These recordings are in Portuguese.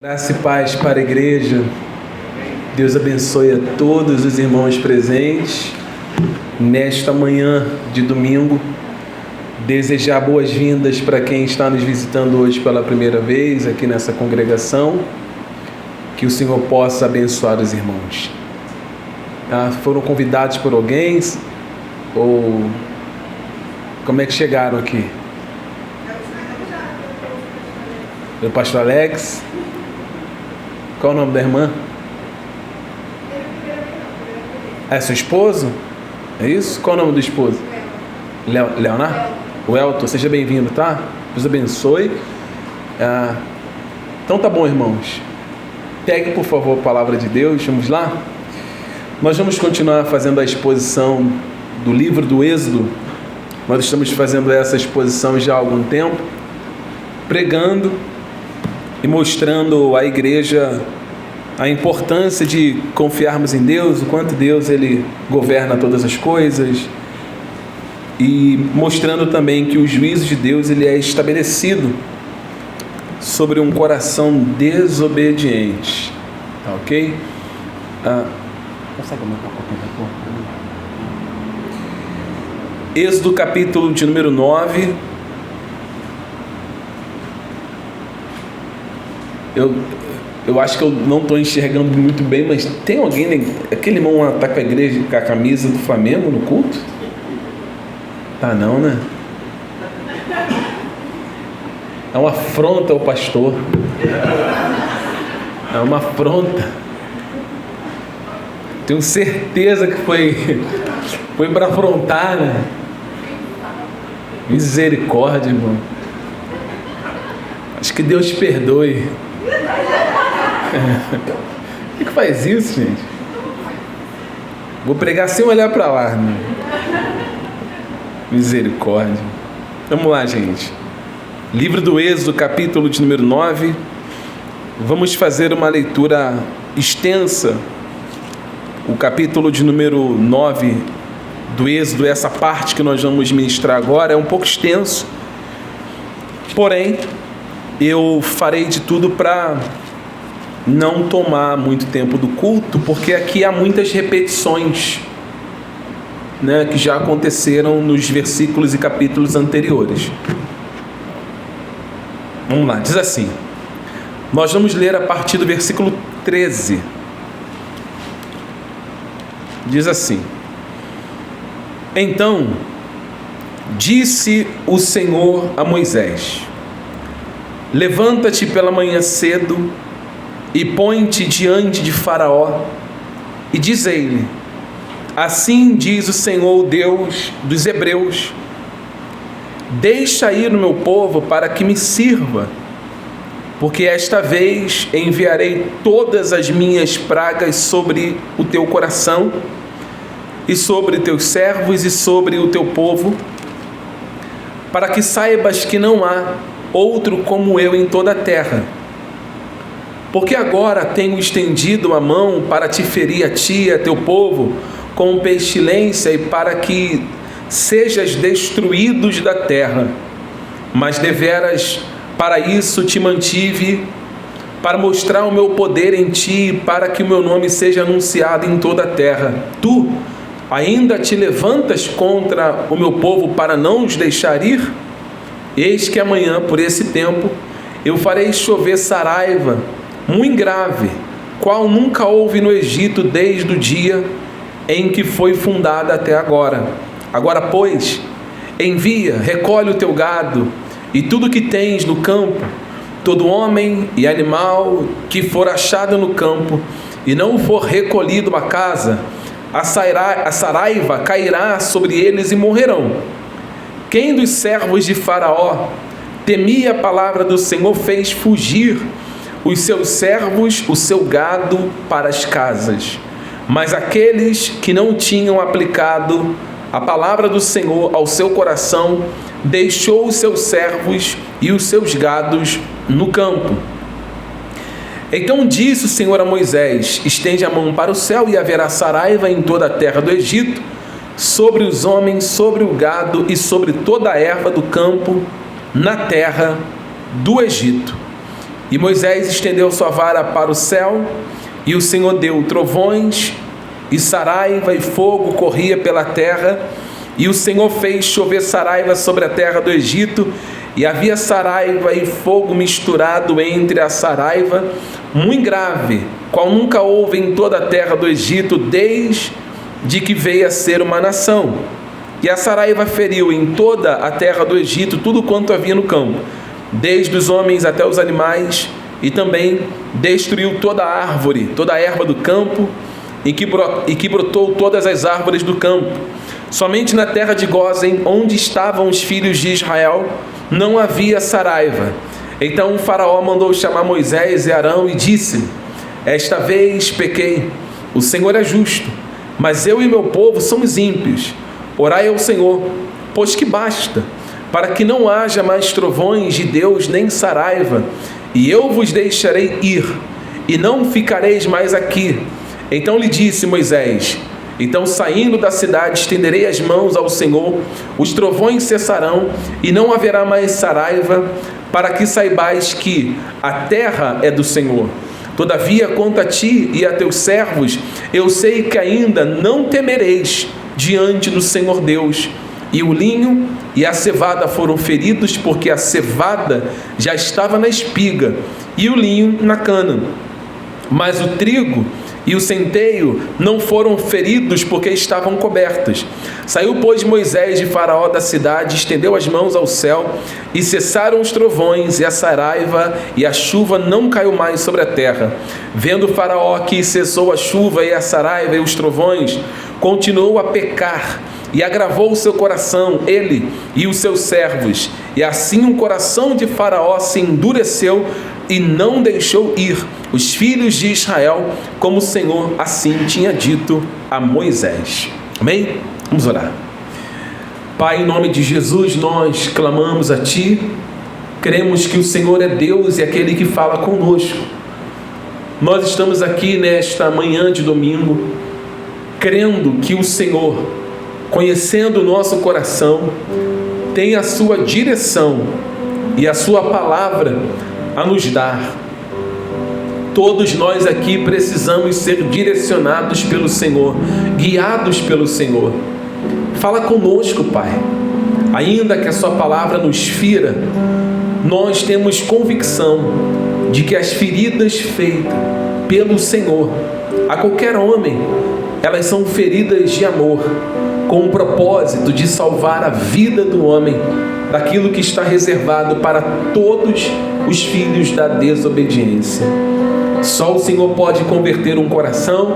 Graça e paz para a igreja. Deus abençoe a todos os irmãos presentes nesta manhã de domingo. Desejar boas-vindas para quem está nos visitando hoje pela primeira vez aqui nessa congregação. Que o Senhor possa abençoar os irmãos. Foram convidados por alguém? Ou como é que chegaram aqui? O pastor Alex? Qual o nome da irmã? É seu esposo? É isso? Qual o nome do esposo? Leonardo? O Elton, seja bem-vindo, tá? Deus abençoe. Então tá bom, irmãos. Pegue, por favor, a palavra de Deus. Vamos lá? Nós vamos continuar fazendo a exposição do livro do Êxodo. Nós estamos fazendo essa exposição já há algum tempo, pregando e mostrando à igreja a importância de confiarmos em Deus, o quanto Deus ele governa todas as coisas, e mostrando também que o juízo de Deus ele é estabelecido sobre um coração desobediente. Tá ok? Consegue aumentar um pouquinho da cor? Êxodo capítulo de número 9. Eu acho que eu não estou enxergando muito bem, mas tem alguém, aquele irmão está com a igreja, com a camisa do Flamengo no culto? Tá não, né? É uma afronta ao pastor. É uma afronta. Tenho certeza que foi para afrontar, né? Misericórdia, irmão. Acho que Deus perdoe. Por que faz isso, gente? Vou pregar sem olhar para lá, né? Misericórdia. Vamos lá, gente. Livro do Êxodo, capítulo de número 9. Vamos fazer uma leitura extensa. O capítulo de número 9 do Êxodo, essa parte que nós vamos ministrar agora, é um pouco extenso. Porém, eu farei de tudo para não tomar muito tempo do culto, porque aqui há muitas repetições, né, que já aconteceram nos versículos e capítulos anteriores. Vamos lá, diz assim. Nós vamos ler a partir do versículo 13. Diz assim: Então disse o Senhor a Moisés: Levanta-te pela manhã cedo e põe-te diante de Faraó e diz a ele: Assim diz o Senhor, o Deus dos Hebreus: Deixa ir o meu povo para que me sirva, porque esta vez enviarei todas as minhas pragas sobre o teu coração e sobre teus servos e sobre o teu povo, para que saibas que não há outro como eu em toda a terra. Porque agora tenho estendido a mão para te ferir a ti e a teu povo com pestilência e para que sejas destruídos da terra. Mas deveras para isso te mantive, para mostrar o meu poder em ti, para que o meu nome seja anunciado em toda a terra. Tu ainda te levantas contra o meu povo para não os deixar ir? Eis que amanhã, por esse tempo, eu farei chover saraiva, muito grave, qual nunca houve no Egito desde o dia em que foi fundada até agora. Agora, pois, envia, recolhe o teu gado e tudo que tens no campo, todo homem e animal que for achado no campo e não for recolhido à casa, a saraiva cairá sobre eles e morrerão. Quem dos servos de Faraó temia a palavra do Senhor fez fugir os seus servos, o seu gado para as casas. Mas aqueles que não tinham aplicado a palavra do Senhor ao seu coração, deixou os seus servos e os seus gados no campo. Então disse o Senhor a Moisés: Estende a mão para o céu e haverá saraiva em toda a terra do Egito, sobre os homens, sobre o gado e sobre toda a erva do campo na terra do Egito. E Moisés estendeu sua vara para o céu, e o Senhor deu trovões, e saraiva e fogo corria pela terra, e o Senhor fez chover saraiva sobre a terra do Egito, e havia saraiva e fogo misturado entre a saraiva, muito grave, qual nunca houve em toda a terra do Egito, desde que veio a ser uma nação. E a saraiva feriu em toda a terra do Egito tudo quanto havia no campo, desde os homens até os animais, e também destruiu toda a árvore, toda a erva do campo, e que brotou todas as árvores do campo. Somente na terra de Gósen, onde estavam os filhos de Israel, não havia saraiva. Então o faraó mandou chamar Moisés e Arão e disse: esta vez pequei, o Senhor é justo, mas eu e meu povo somos ímpios. Orai ao Senhor, pois que basta, para que não haja mais trovões de Deus nem saraiva, e eu vos deixarei ir, e não ficareis mais aqui. Então lhe disse Moisés: então, saindo da cidade, estenderei as mãos ao Senhor, os trovões cessarão, e não haverá mais saraiva, para que saibais que a terra é do Senhor. Todavia, quanto a ti e a teus servos, eu sei que ainda não temereis diante do Senhor Deus. E o linho e a cevada foram feridos, porque a cevada já estava na espiga, e o linho na cana. Mas o trigo e o centeio não foram feridos, porque estavam cobertos. Saiu, pois, Moisés de Faraó da cidade, estendeu as mãos ao céu, e cessaram os trovões, e a saraiva e a chuva não caiu mais sobre a terra. Vendo Faraó que cessou a chuva e a saraiva e os trovões, continuou a pecar, e agravou o seu coração, ele e os seus servos. E assim o coração de Faraó se endureceu, e não deixou ir os filhos de Israel, como o Senhor assim tinha dito a Moisés. Amém? Vamos orar. Pai, em nome de Jesus, nós clamamos a Ti, cremos que o Senhor é Deus e aquele que fala conosco. Nós estamos aqui nesta manhã de domingo, crendo que o Senhor, conhecendo o nosso coração, tem a sua direção e a sua palavra a nos dar. Todos nós aqui precisamos ser direcionados pelo Senhor, guiados pelo Senhor. Fala conosco, Pai. Ainda que a sua palavra nos fira, nós temos convicção de que as feridas feitas pelo Senhor a qualquer homem, elas são feridas de amor, com o propósito de salvar a vida do homem daquilo que está reservado para todos os filhos da desobediência. Só o Senhor pode converter um coração,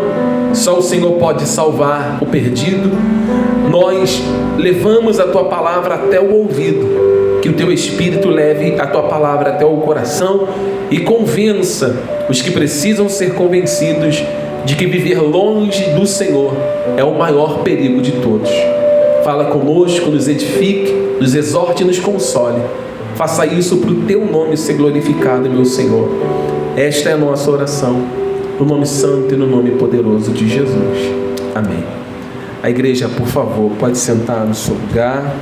só o Senhor pode salvar o perdido. Nós levamos a Tua palavra até o ouvido, que o Teu Espírito leve a Tua palavra até o coração e convença os que precisam ser convencidos de que viver longe do Senhor é o maior perigo de todos. Fala conosco, nos edifique, nos exorte e nos console. Faça isso para o Teu nome ser glorificado, meu Senhor. Esta é a nossa oração, no nome santo e no nome poderoso de Jesus. Amém. A igreja, por favor, pode sentar no seu lugar.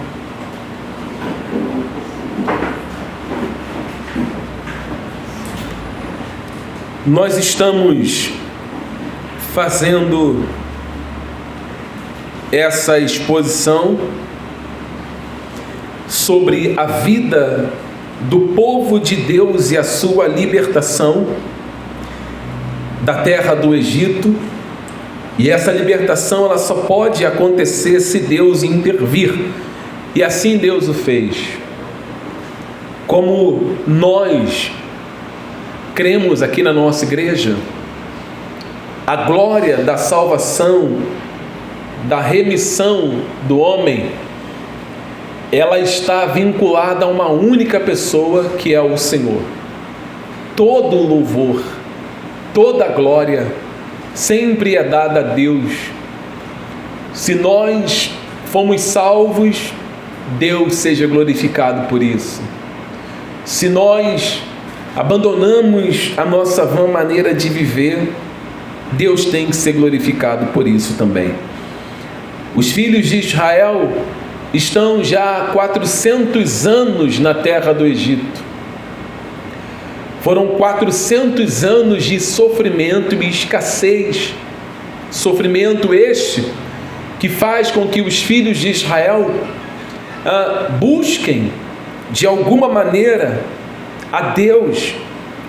Nós estamos fazendo essa exposição sobre a vida do povo de Deus e a sua libertação da terra do Egito. E essa libertação ela só pode acontecer se Deus intervir. E assim Deus o fez. Como nós cremos aqui na nossa igreja, a glória da salvação, da remissão do homem, ela está vinculada a uma única pessoa, que é o Senhor. Todo o louvor, toda a glória sempre é dada a Deus. Se nós fomos salvos, Deus seja glorificado por isso. Se nós abandonamos a nossa vã maneira de viver, Deus tem que ser glorificado por isso também. Os filhos de Israel estão já há 400 anos na terra do Egito. Foram 400 anos de sofrimento e escassez. Sofrimento este que faz com que os filhos de Israel busquem, de alguma maneira, a Deus,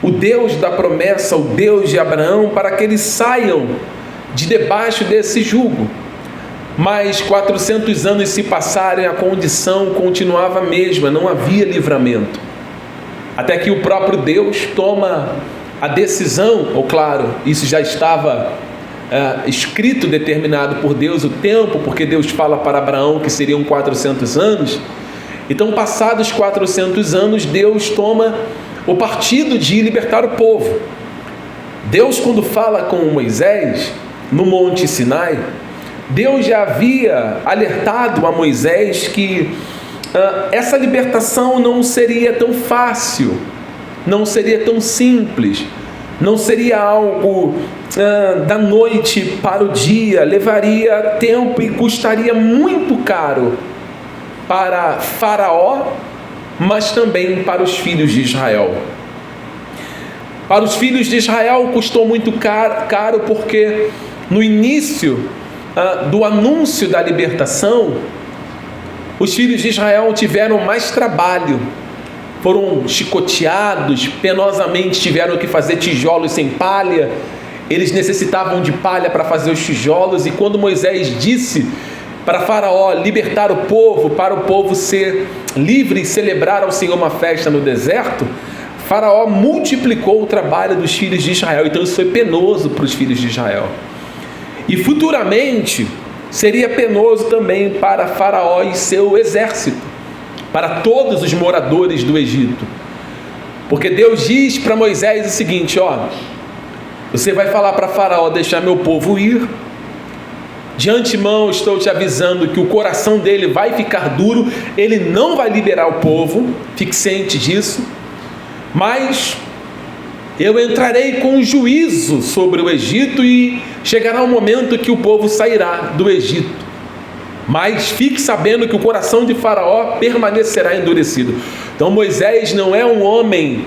o Deus da promessa, o Deus de Abraão, para que eles saiam de debaixo desse jugo. Mas 400 anos se passaram e a condição continuava a mesma, não havia livramento. Até que o próprio Deus toma a decisão, ou claro, isso já estava escrito, determinado por Deus o tempo, porque Deus fala para Abraão que seriam 400 anos. Então, passados 400 anos, Deus toma o partido de libertar o povo. Deus, quando fala com Moisés no Monte Sinai, Deus já havia alertado a Moisés que essa libertação não seria tão fácil, não seria tão simples, não seria algo da noite para o dia, levaria tempo e custaria muito caro para Faraó, mas também para os filhos de Israel. Para os filhos de Israel custou muito caro porque no início do anúncio da libertação, os filhos de Israel tiveram mais trabalho, foram chicoteados, penosamente tiveram que fazer tijolos sem palha, eles necessitavam de palha para fazer os tijolos, e quando Moisés disse para Faraó libertar o povo, para o povo ser livre e celebrar ao Senhor uma festa no deserto, Faraó multiplicou o trabalho dos filhos de Israel, então isso foi penoso para os filhos de Israel. E futuramente seria penoso também para Faraó e seu exército, para todos os moradores do Egito. Porque Deus diz para Moisés o seguinte: você vai falar para Faraó deixar meu povo ir. De antemão estou te avisando que o coração dele vai ficar duro, ele não vai liberar o povo, fique ciente disso. Mas eu entrarei com juízo sobre o Egito e chegará um momento que o povo sairá do Egito. Mas fique sabendo que o coração de Faraó permanecerá endurecido. Então Moisés não é um homem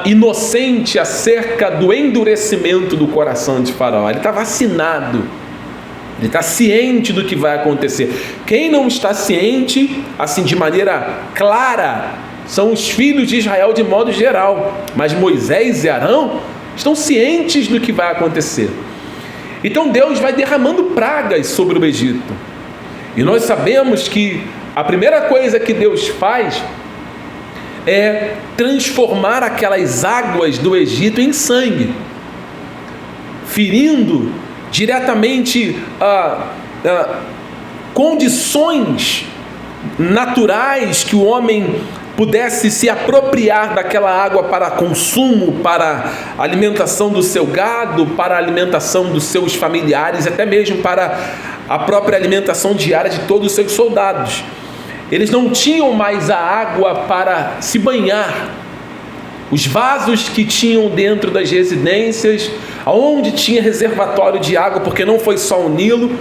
inocente acerca do endurecimento do coração de Faraó. Ele está vacinado. Ele está ciente do que vai acontecer. Quem não está ciente, assim de maneira clara, são os filhos de Israel de modo geral. Mas Moisés e Arão estão cientes do que vai acontecer. Então Deus vai derramando pragas sobre o Egito. E nós sabemos que a primeira coisa que Deus faz é transformar aquelas águas do Egito em sangue, ferindo diretamente condições naturais que o homem pudesse se apropriar daquela água para consumo, para alimentação do seu gado, para alimentação dos seus familiares, até mesmo para a própria alimentação diária de todos os seus soldados. Eles não tinham mais a água para se banhar. Os vasos que tinham dentro das residências, onde tinha reservatório de água, porque não foi só o Nilo,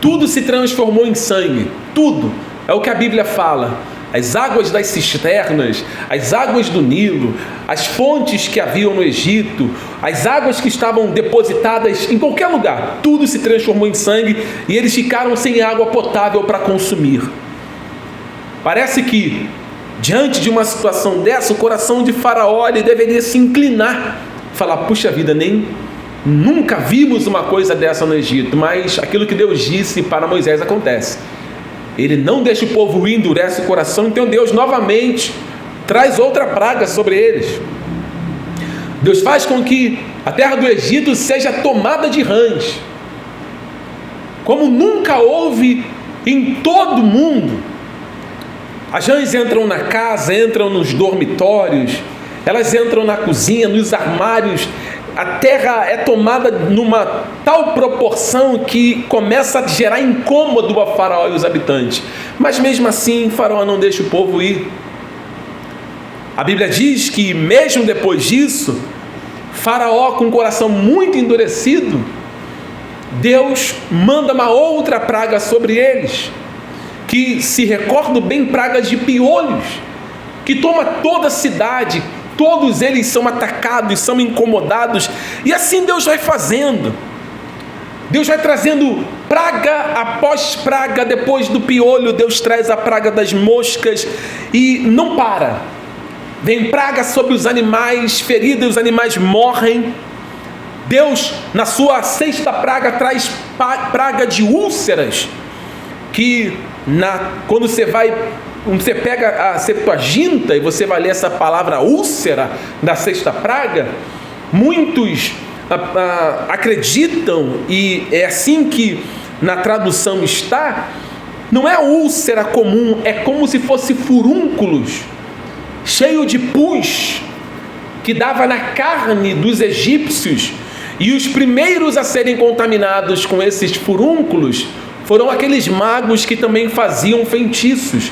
tudo se transformou em sangue. Tudo. É o que a Bíblia fala. As águas das cisternas, as águas do Nilo, as fontes que haviam no Egito, as águas que estavam depositadas em qualquer lugar, tudo se transformou em sangue e eles ficaram sem água potável para consumir. Parece que, diante de uma situação dessa, o coração de Faraó ele deveria se inclinar, falar: puxa vida, nunca vimos uma coisa dessa no Egito. Mas aquilo que Deus disse para Moisés acontece. Ele não deixa o povo ir, endurece o coração, então Deus novamente traz outra praga sobre eles. Deus faz com que a terra do Egito seja tomada de rãs, como nunca houve em todo o mundo. As rãs entram na casa, entram nos dormitórios, elas entram na cozinha, nos armários. A terra é tomada numa tal proporção que começa a gerar incômodo a Faraó e os habitantes. Mas mesmo assim, Faraó não deixa o povo ir. A Bíblia diz que mesmo depois disso, Faraó, com o coração muito endurecido, Deus manda uma outra praga sobre eles, que, se recordo bem, pragas de piolhos, que toma toda a cidade, todos eles são atacados, são incomodados, e assim Deus vai fazendo. Deus vai trazendo praga após praga. Depois do piolho, Deus traz a praga das moscas e não para. Vem praga sobre os animais feridos, os animais morrem. Deus, na sua sexta praga, traz praga de úlceras, que quando você pega a Septuaginta e você vai ler essa palavra úlcera na sexta praga, muitos acreditam, e é assim que na tradução está, não é úlcera comum, é como se fosse furúnculos, cheio de pus, que dava na carne dos egípcios, e os primeiros a serem contaminados com esses furúnculos foram aqueles magos que também faziam feitiços,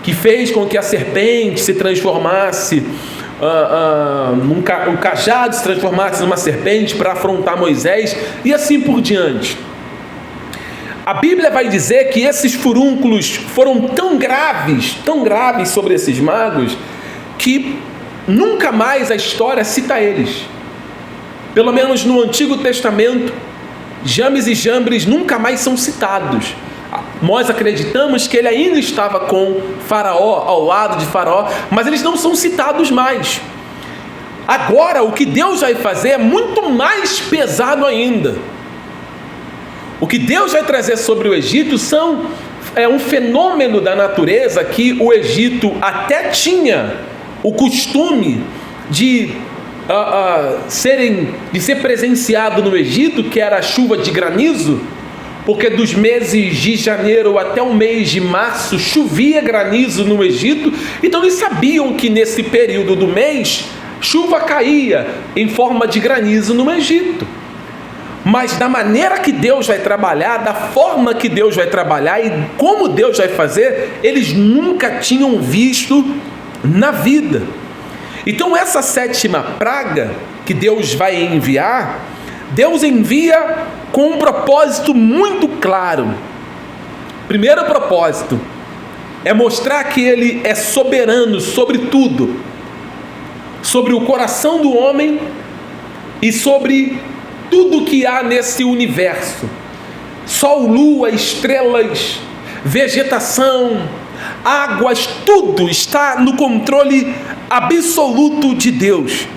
que fez com que a serpente se transformasse, o cajado se transformasse numa serpente para afrontar Moisés, e assim por diante. A Bíblia vai dizer que esses furúnculos foram tão graves sobre esses magos, que nunca mais a história cita eles. Pelo menos no Antigo Testamento, James e Jambres nunca mais são citados. Nós acreditamos que ele ainda estava com Faraó, ao lado de Faraó, mas eles não são citados mais. Agora, o que Deus vai fazer é muito mais pesado ainda. O que Deus vai trazer sobre o Egito é um fenômeno da natureza que o Egito até tinha o costume de ser presenciado no Egito, que era a chuva de granizo, porque dos meses de janeiro até o mês de março chovia granizo no Egito. Então eles sabiam que nesse período do mês chuva caía em forma de granizo no Egito. Mas da maneira que Deus vai trabalhar, da forma que Deus vai trabalhar e como Deus vai fazer, eles nunca tinham visto na vida. Então essa sétima praga que Deus vai enviar, Deus envia com um propósito muito claro. Primeiro propósito é mostrar que Ele é soberano sobre tudo, sobre o coração do homem e sobre tudo que há nesse universo. Sol, lua, estrelas, vegetação, águas, tudo está no controle absoluto de Deus.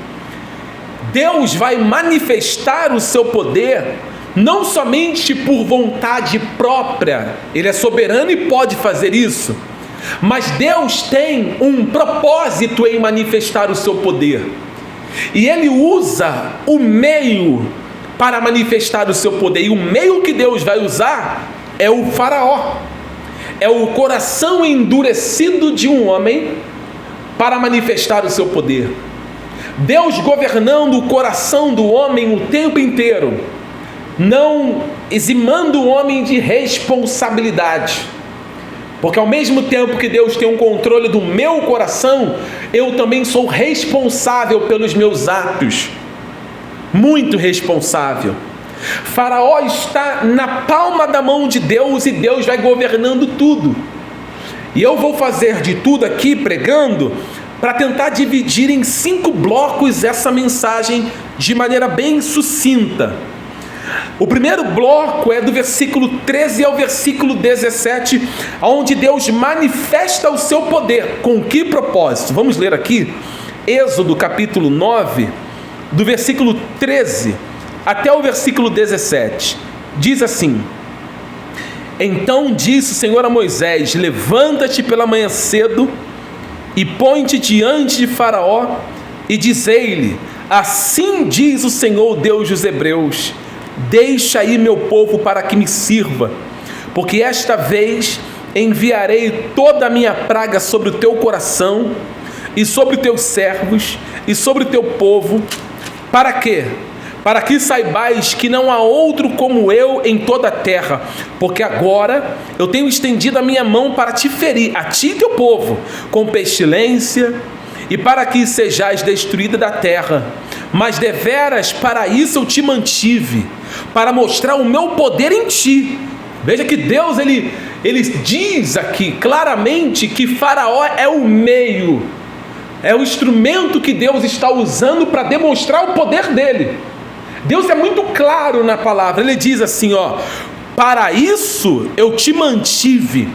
Deus vai manifestar o seu poder não somente por vontade própria, Ele é soberano e pode fazer isso, mas Deus tem um propósito em manifestar o seu poder, e Ele usa o meio para manifestar o seu poder, e o meio que Deus vai usar é o Faraó, é o coração endurecido de um homem para manifestar o seu poder. Deus governando o coração do homem o tempo inteiro, não eximando o homem de responsabilidade, porque ao mesmo tempo que Deus tem um controle do meu coração, eu também sou responsável pelos meus atos, muito responsável. Faraó está na palma da mão de Deus e Deus vai governando tudo. E eu vou fazer de tudo aqui pregando para tentar dividir em 5 blocos essa mensagem de maneira bem sucinta. O primeiro bloco é do versículo 13 ao versículo 17, onde Deus manifesta o seu poder. Com que propósito? Vamos ler aqui, Êxodo capítulo 9, do versículo 13 até o versículo 17. Diz assim: Então disse o Senhor a Moisés: Levanta-te pela manhã cedo e põe-te diante de Faraó e dizei-lhe: Assim diz o Senhor, Deus dos Hebreus: Deixa aí meu povo para que me sirva, porque esta vez enviarei toda a minha praga sobre o teu coração e sobre os teus servos e sobre o teu povo. Para quê? Para que saibais que não há outro como eu em toda a terra, porque agora eu tenho estendido a minha mão para te ferir, a ti e teu povo, com pestilência, e para que sejais destruída da terra. Mas deveras para isso eu te mantive, para mostrar o meu poder em ti. Veja que Deus ele diz aqui claramente que Faraó é o meio É o instrumento que Deus está usando para demonstrar o poder dele. Deus é muito claro na palavra. Ele diz assim, ó: para isso eu te mantive,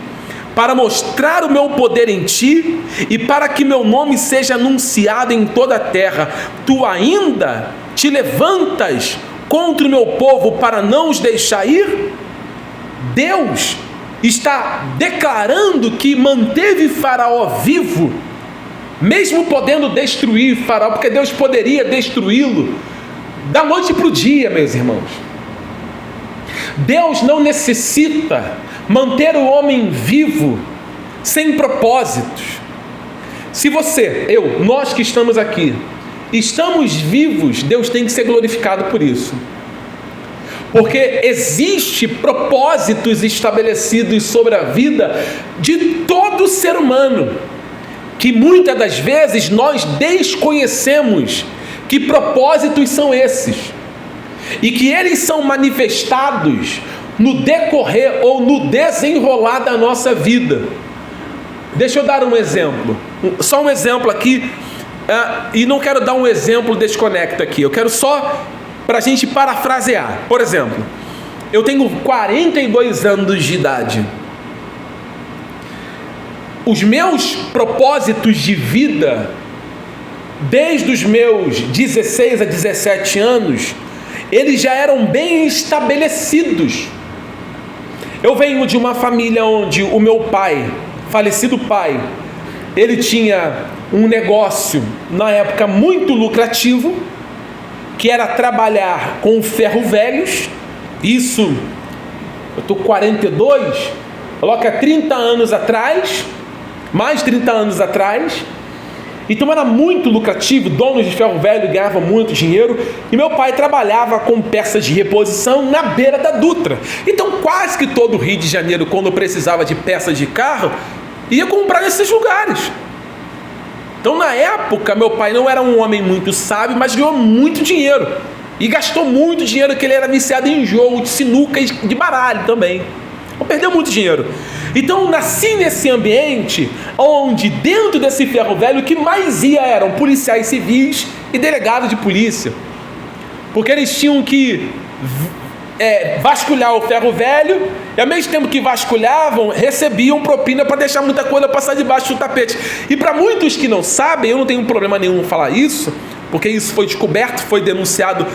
para mostrar o meu poder em ti e para que meu nome seja anunciado em toda a terra. Tu ainda te levantas contra o meu povo para não os deixar ir? Deus está declarando que manteve Faraó vivo, mesmo podendo destruir Faraó, porque Deus poderia destruí-lo da noite para o dia, meus irmãos. Deus não necessita manter o homem vivo sem propósitos. Se você, nós que estamos aqui, estamos vivos, Deus tem que ser glorificado por isso. Porque existe propósitos estabelecidos sobre a vida de todo ser humano, que muitas das vezes nós desconhecemos que propósitos são esses, e que eles são manifestados no decorrer ou no desenrolar da nossa vida. Deixa eu dar um exemplo, só um exemplo aqui, e não quero dar um exemplo desconecto aqui, eu quero só para a gente parafrasear. Por exemplo, eu tenho 42 anos de idade. Os meus propósitos de vida, desde os meus 16 a 17 anos, eles já eram bem estabelecidos. Eu venho de uma família onde o meu pai, falecido pai, ele tinha um negócio, na época, muito lucrativo, que era trabalhar com ferro velhos. Isso, eu estou 42, coloca 30 anos atrás, mais 30 anos atrás. Então era muito lucrativo, donos de ferro velho ganhavam muito dinheiro, e meu pai trabalhava com peças de reposição na beira da Dutra. Então quase que todo o Rio de Janeiro, quando precisava de peças de carro, ia comprar nesses lugares. Então na época meu pai não era um homem muito sábio, mas ganhou muito dinheiro, e gastou muito dinheiro, que ele era viciado em jogo de sinuca e de baralho também. Então perdeu muito dinheiro. Então nasci nesse ambiente onde, dentro desse ferro velho, o que mais ia eram policiais civis e delegados de polícia, porque eles tinham que vasculhar o ferro velho, e ao mesmo tempo que vasculhavam, recebiam propina para deixar muita coisa passar debaixo do tapete. E para muitos que não sabem, eu não tenho problema nenhum em falar isso, porque isso foi descoberto, foi denunciado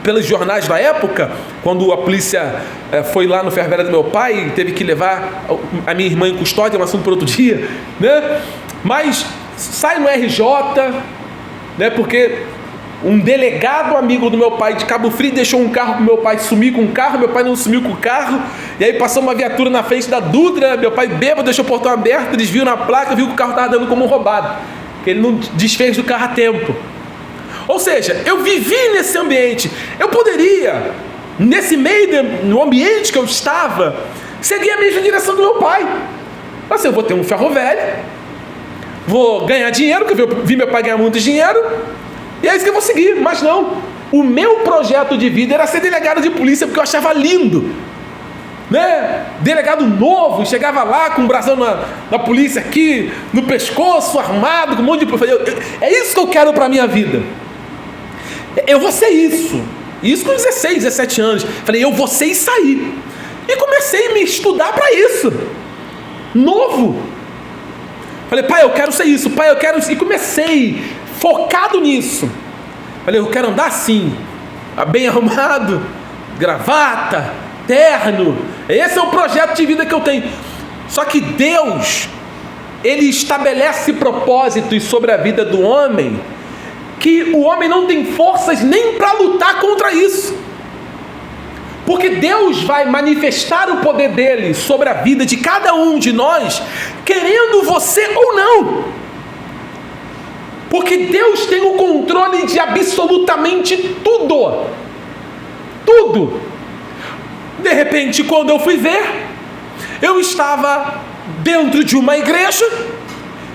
pelos jornais da época, quando a polícia foi lá no ferro velho do meu pai e teve que levar a minha irmã em custódia, é um assunto para outro dia, né? Mas sai no RJ, né? Porque um delegado amigo do meu pai de Cabo Frio deixou um carro para meu pai sumir com o carro, meu pai não sumiu com o carro, e aí passou uma viatura na frente da Dutra, meu pai bêbado, deixou o portão aberto, eles viram na placa, viu que o carro estava dando como roubado, que ele não desfez do carro a tempo. Ou seja, eu vivi nesse ambiente. Eu poderia, nesse meio, no ambiente que eu estava, seguir a mesma direção do meu pai. Assim, eu vou ter um ferro velho, vou ganhar dinheiro, porque eu vi meu pai ganhar muito dinheiro, e é isso que eu vou seguir. Mas não, o meu projeto de vida era ser delegado de polícia, porque eu achava lindo, né? Delegado novo, chegava lá com um brasão na polícia aqui, no pescoço, armado, com um monte de... É isso que eu quero para a minha vida. Eu vou ser isso. Isso com 16, 17 anos. Falei, eu vou ser isso aí. E comecei a me estudar para isso. Novo. Falei, pai, eu quero ser isso. Pai, eu quero isso. E comecei focado nisso. Falei, eu quero andar assim, bem arrumado, gravata, terno. Esse é o projeto de vida que eu tenho. Só que Deus, Ele estabelece propósitos sobre a vida do homem, que o homem não tem forças nem para lutar contra isso. Porque Deus vai manifestar o poder dele sobre a vida de cada um de nós, querendo você ou não. Porque Deus tem o controle de absolutamente tudo. Tudo. De repente, quando eu fui ver, eu estava dentro de uma igreja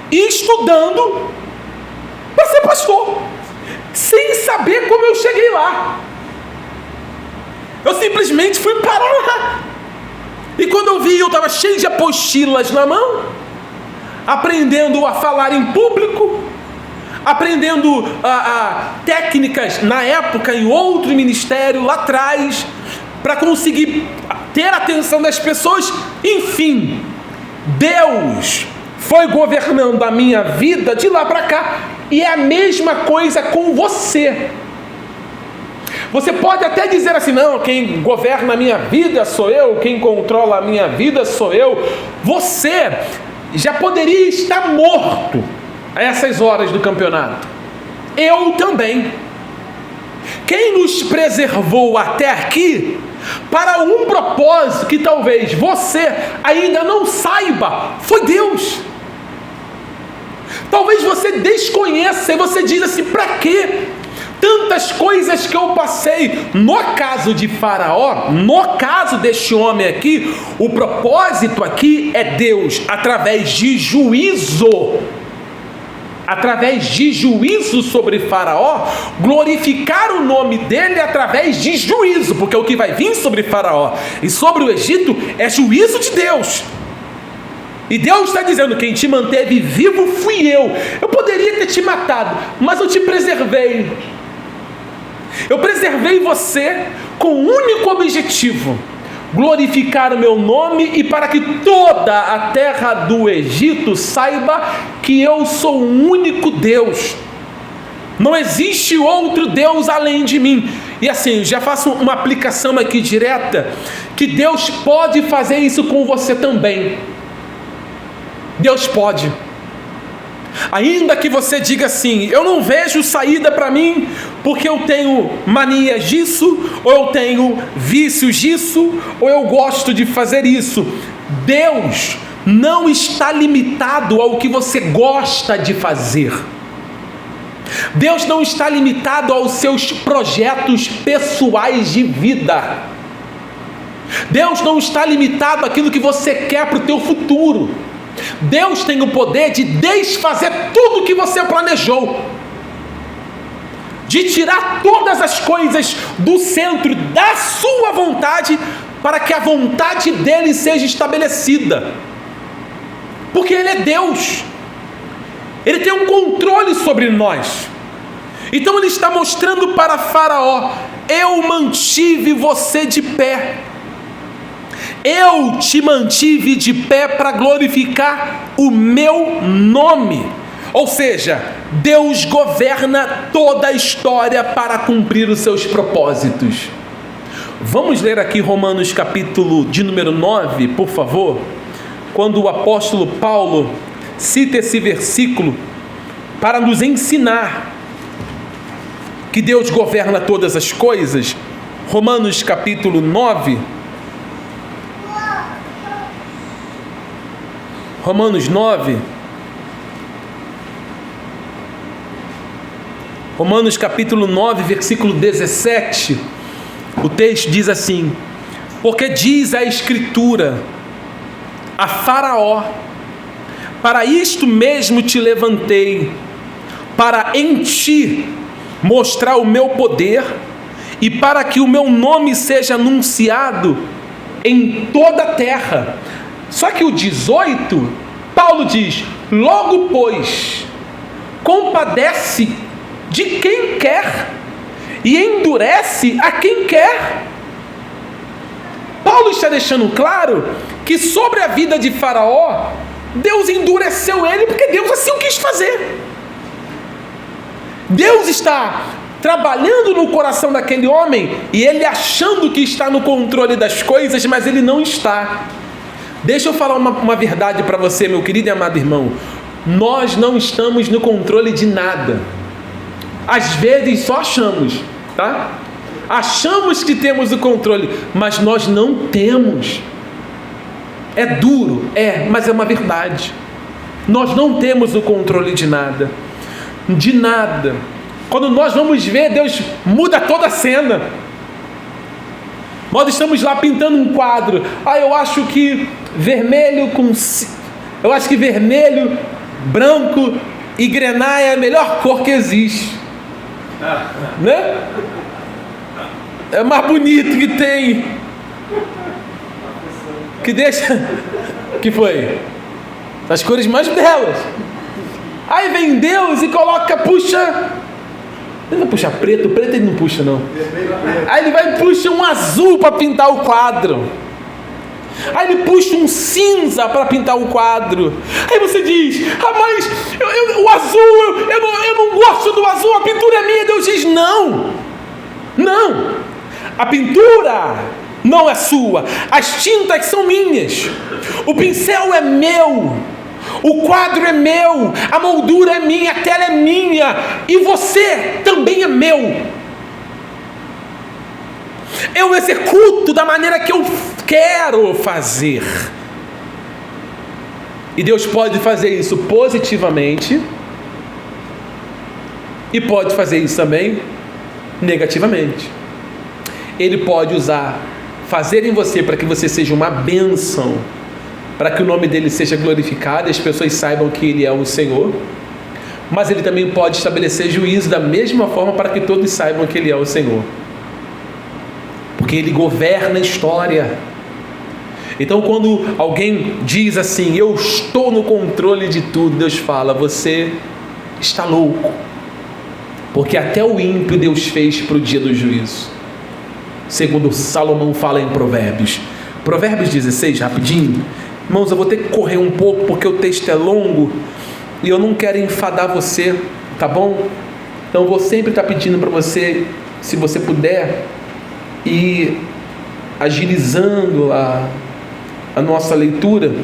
e estudando para ser pastor, sem saber como eu cheguei lá. Eu simplesmente fui parar lá. E quando eu vi, eu estava cheio de apostilas na mão, aprendendo a falar em público, aprendendo técnicas na época, em outro ministério lá atrás, para conseguir ter a atenção das pessoas. Enfim, Deus foi governando a minha vida de lá para cá, e é a mesma coisa com você. Você pode até dizer assim: não, quem governa a minha vida sou eu, quem controla a minha vida sou eu. Você já poderia estar morto a essas horas do campeonato. Eu também. Quem nos preservou até aqui, para um propósito que talvez você ainda não saiba, foi Deus. Talvez você desconheça e você diz assim: para quê? Tantas coisas que eu passei. No caso de Faraó, no caso deste homem aqui, o propósito aqui é Deus, através de juízo sobre Faraó, glorificar o nome dele através de juízo, porque o que vai vir sobre Faraó e sobre o Egito é juízo de Deus. E Deus está dizendo: quem te manteve vivo fui eu. Eu poderia ter te matado, mas eu te preservei. Eu preservei você com um único objetivo: glorificar o meu nome, e para que toda a terra do Egito saiba que eu sou o único Deus. Não existe outro Deus além de mim. E assim, já faço uma aplicação aqui direta, que Deus pode fazer isso com você também. Deus pode. Ainda que você diga assim: eu não vejo saída para mim, porque eu tenho manias disso, ou eu tenho vícios disso, ou eu gosto de fazer isso. Deus não está limitado ao que você gosta de fazer. Deus não está limitado aos seus projetos pessoais de vida. Deus não está limitado àquilo que você quer para o teu futuro. Deus tem o poder de desfazer tudo o que você planejou, de tirar todas as coisas do centro da sua vontade, para que a vontade dele seja estabelecida, porque ele é Deus, ele tem um controle sobre nós. Então ele está mostrando para Faraó: eu mantive você de pé, eu te mantive de pé para glorificar o meu nome. Ou seja, Deus governa toda a história para cumprir os seus propósitos. Vamos ler aqui Romanos capítulo de número 9, por favor. Quando o apóstolo Paulo cita esse versículo para nos ensinar que Deus governa todas as coisas. Romanos capítulo 9. Romanos 9, Romanos capítulo 9, versículo 17, o texto diz assim: porque diz a Escritura a Faraó: para isto mesmo te levantei, para em ti mostrar o meu poder, e para que o meu nome seja anunciado em toda a terra. Só que o 18, Paulo diz: logo pois, compadece de quem quer e endurece a quem quer. Paulo está deixando claro que sobre a vida de Faraó, Deus endureceu ele porque Deus assim o quis fazer. Deus está trabalhando no coração daquele homem e ele achando que está no controle das coisas, mas ele não está. Deixa eu falar uma verdade para você, meu querido e amado irmão. Nós não estamos no controle de nada. Às vezes só achamos, tá? Achamos que temos o controle, mas nós não temos. É duro, mas é uma verdade. Nós não temos o controle de nada. De nada. Quando nós vamos ver, Deus muda toda a cena. Nós estamos lá pintando um quadro. Eu acho que vermelho branco e grená é a melhor cor que existe, né? É o mais bonito que tem. Que deixa... Que foi? As cores mais belas. Aí vem Deus e coloca, puxa... Ele não puxa preto ele não puxa não. Aí ele vai e puxa um azul para pintar o quadro. Aí ele puxa um cinza para pintar o quadro. Aí você diz, mas o azul, eu não gosto do azul, a pintura é minha. Deus diz, não, a pintura não é sua, as tintas são minhas, o pincel é meu, o quadro é meu, a moldura é minha, a tela é minha, e você também é meu. Eu executo da maneira que eu quero fazer. E Deus pode fazer isso positivamente e pode fazer isso também negativamente. Ele pode fazer em você para que você seja uma bênção, para que o nome dele seja glorificado e as pessoas saibam que ele é o Senhor. Mas ele também pode estabelecer juízo da mesma forma para que todos saibam que ele é o Senhor, porque ele governa a história. Então quando alguém diz assim, eu estou no controle de tudo, Deus fala, você está louco, porque até o ímpio Deus fez para o dia do juízo, segundo Salomão fala em Provérbios 16, rapidinho. Irmãos, eu vou ter que correr um pouco porque o texto é longo e eu não quero enfadar você, tá bom? Então eu vou sempre estar pedindo para você, se você puder, ir agilizando a nossa leitura,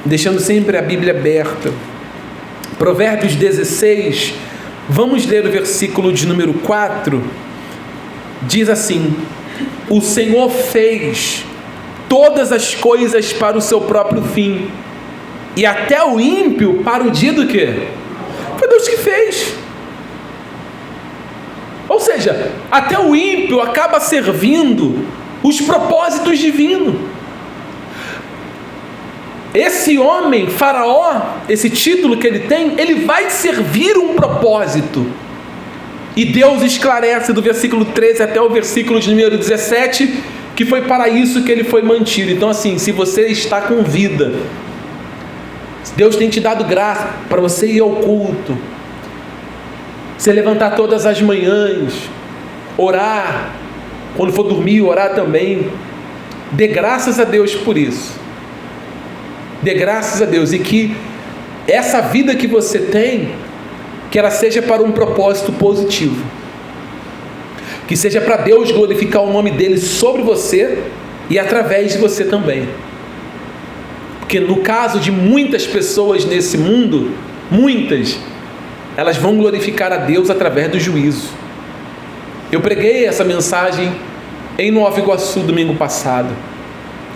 deixando sempre a Bíblia aberta. Provérbios 16, vamos ler o versículo de número 4, diz assim: o Senhor fez todas as coisas para o seu próprio fim, e até o ímpio para o dia do quê? Foi Deus que fez. Ou seja, até o ímpio acaba servindo os propósitos divinos. Esse homem, Faraó, esse título que ele tem, ele vai servir um propósito. E Deus esclarece do versículo 13 até o versículo de número 17, que foi para isso que ele foi mantido. Então assim, se você está com vida, Deus tem te dado graça para você ir ao culto, você levantar todas as manhãs, orar, quando for dormir, orar também, dê graças a Deus por isso. Dê graças a Deus, e que essa vida que você tem, que ela seja para um propósito positivo, que seja para Deus glorificar o nome dele sobre você e através de você também. Porque no caso de muitas pessoas nesse mundo, elas vão glorificar a Deus através do juízo. Eu preguei essa mensagem em Nova Iguaçu domingo passado.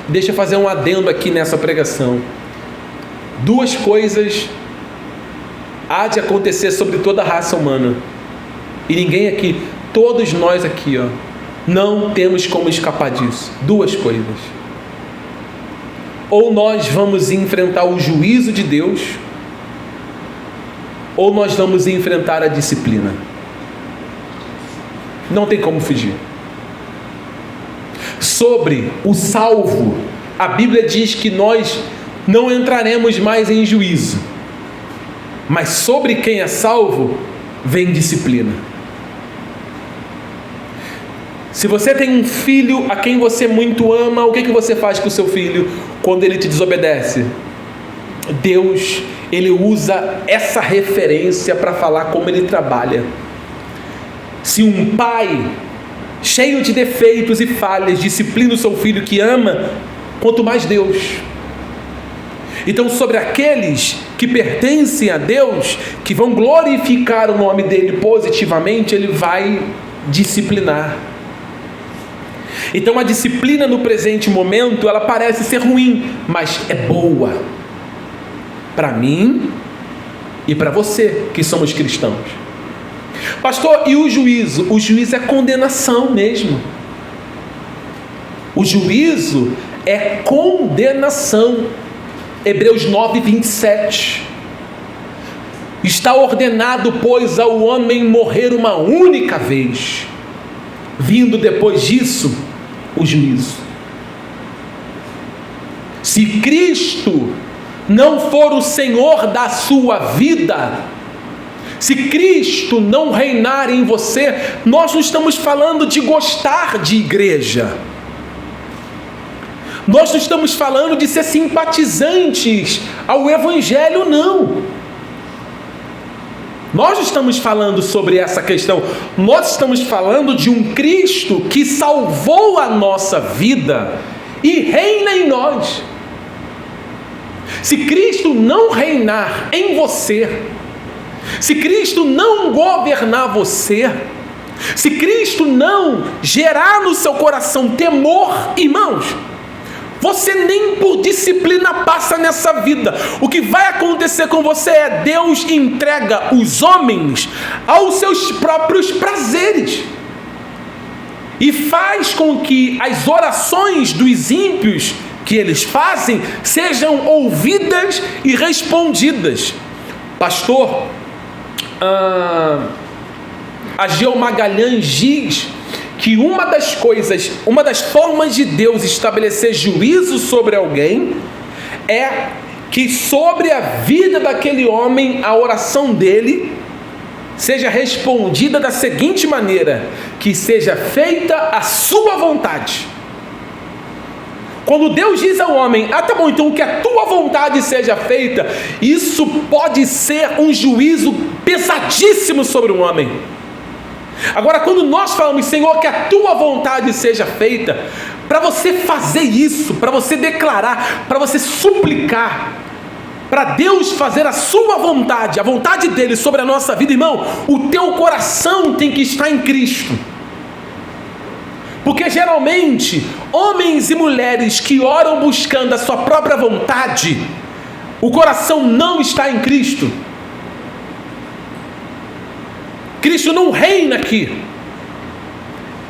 Deixa eu fazer um adendo aqui nessa pregação. 2 coisas há de acontecer sobre toda a raça humana, e ninguém aqui, todos nós aqui, não temos como escapar disso. 2 coisas: ou nós vamos enfrentar o juízo de Deus, ou nós vamos enfrentar a disciplina. Não tem como fugir. Sobre o salvo, a Bíblia diz que nós não entraremos mais em juízo, mas sobre quem é salvo vem disciplina. Se você tem um filho a quem você muito ama, o que você faz com o seu filho quando ele te desobedece? Deus, ele usa essa referência para falar como ele trabalha. Se um pai cheio de defeitos e falhas disciplina o seu filho que ama, quanto mais Deus. Então, sobre aqueles que pertencem a Deus, que vão glorificar o nome dele positivamente, ele vai disciplinar. Então a disciplina no presente momento, ela parece ser ruim, mas é boa para mim e para você que somos cristãos. Pastor, e o juízo? O juízo é condenação mesmo. O juízo é condenação. Hebreus 9, 27. Está ordenado, pois, ao homem morrer uma única vez, vindo depois disso o juízo. Se Cristo não for o Senhor da sua vida, se Cristo não reinar em você, nós não estamos falando de gostar de igreja. Nós não estamos falando de ser simpatizantes ao Evangelho, não. Nós não estamos falando sobre essa questão. Nós estamos falando de um Cristo que salvou a nossa vida e reina em nós. Se Cristo não reinar em você, se Cristo não governar você, se Cristo não gerar no seu coração temor, irmãos, você nem por disciplina passa nessa vida. O que vai acontecer com você é Deus entrega os homens aos seus próprios prazeres e faz com que as orações dos ímpios que eles fazem sejam ouvidas e respondidas. Pastor, Ageu Magalhães diz que uma das formas de Deus estabelecer juízo sobre alguém é que sobre a vida daquele homem, a oração dele seja respondida da seguinte maneira: que seja feita a sua vontade. Quando Deus diz ao homem, tá bom, então que a tua vontade seja feita, isso pode ser um juízo pesadíssimo sobre um homem. Agora, quando nós falamos, Senhor, que a tua vontade seja feita, para você fazer isso, para você declarar, para você suplicar, para Deus fazer a sua vontade, a vontade dele sobre a nossa vida, irmão, o teu coração tem que estar em Cristo. Porque geralmente, homens e mulheres que oram buscando a sua própria vontade, o coração não está em Cristo. Cristo não reina aqui.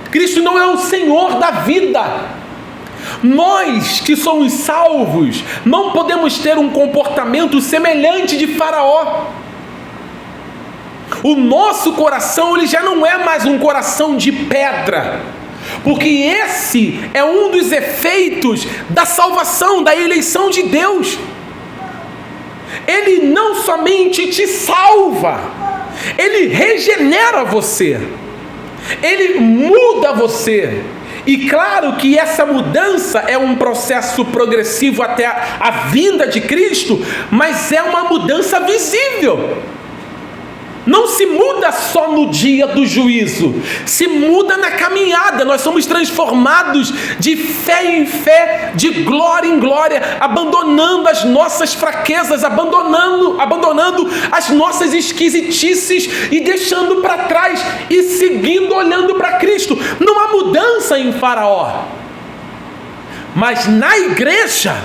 Cristo não é o Senhor da vida. Nós que somos salvos não podemos ter um comportamento semelhante de Faraó. O nosso coração, ele já não é mais um coração de pedra, porque esse é um dos efeitos da salvação, da eleição de Deus. Ele não somente te salva, ele regenera você, ele muda você. E claro que essa mudança é um processo progressivo até a vinda de Cristo, mas é uma mudança visível. Não se muda só no dia do juízo, se muda na caminhada. Nós somos transformados de fé em fé, de glória em glória, abandonando as nossas fraquezas, abandonando as nossas esquisitices e deixando para trás e seguindo, olhando para Cristo. Não há mudança em Faraó, mas na igreja,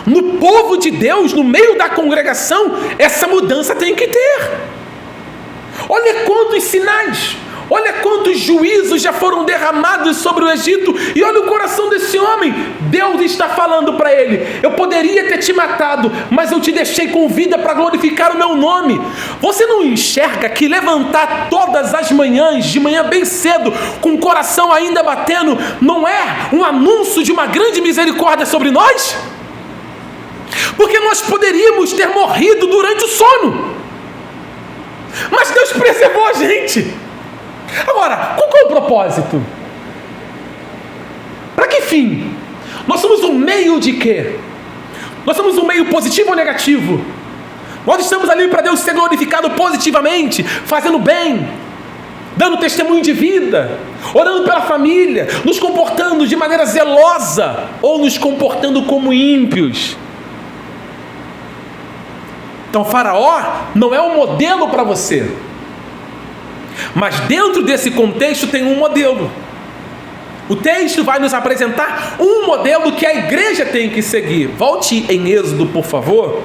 no povo de Deus, no meio da congregação, essa mudança tem que ter. Olha quantos sinais, olha quantos juízos já foram derramados sobre o Egito, e olha o coração desse homem. Deus está falando para ele: eu poderia ter te matado, mas eu te deixei com vida para glorificar o meu nome. Você não enxerga que levantar todas as manhãs, de manhã bem cedo, com o coração ainda batendo, não é um anúncio de uma grande misericórdia sobre nós? Porque nós poderíamos ter morrido durante o sono, mas Deus preservou a gente. Agora, qual é o propósito? Para que fim? Nós somos um meio de quê? Nós somos um meio positivo ou negativo? Nós estamos ali para Deus ser glorificado positivamente, fazendo bem, dando testemunho de vida, orando pela família, nos comportando de maneira zelosa, ou nos comportando como ímpios? Então Faraó não é um modelo para você, mas dentro desse contexto tem um modelo. O texto vai nos apresentar um modelo que a igreja tem que seguir. Volte em Êxodo, por favor.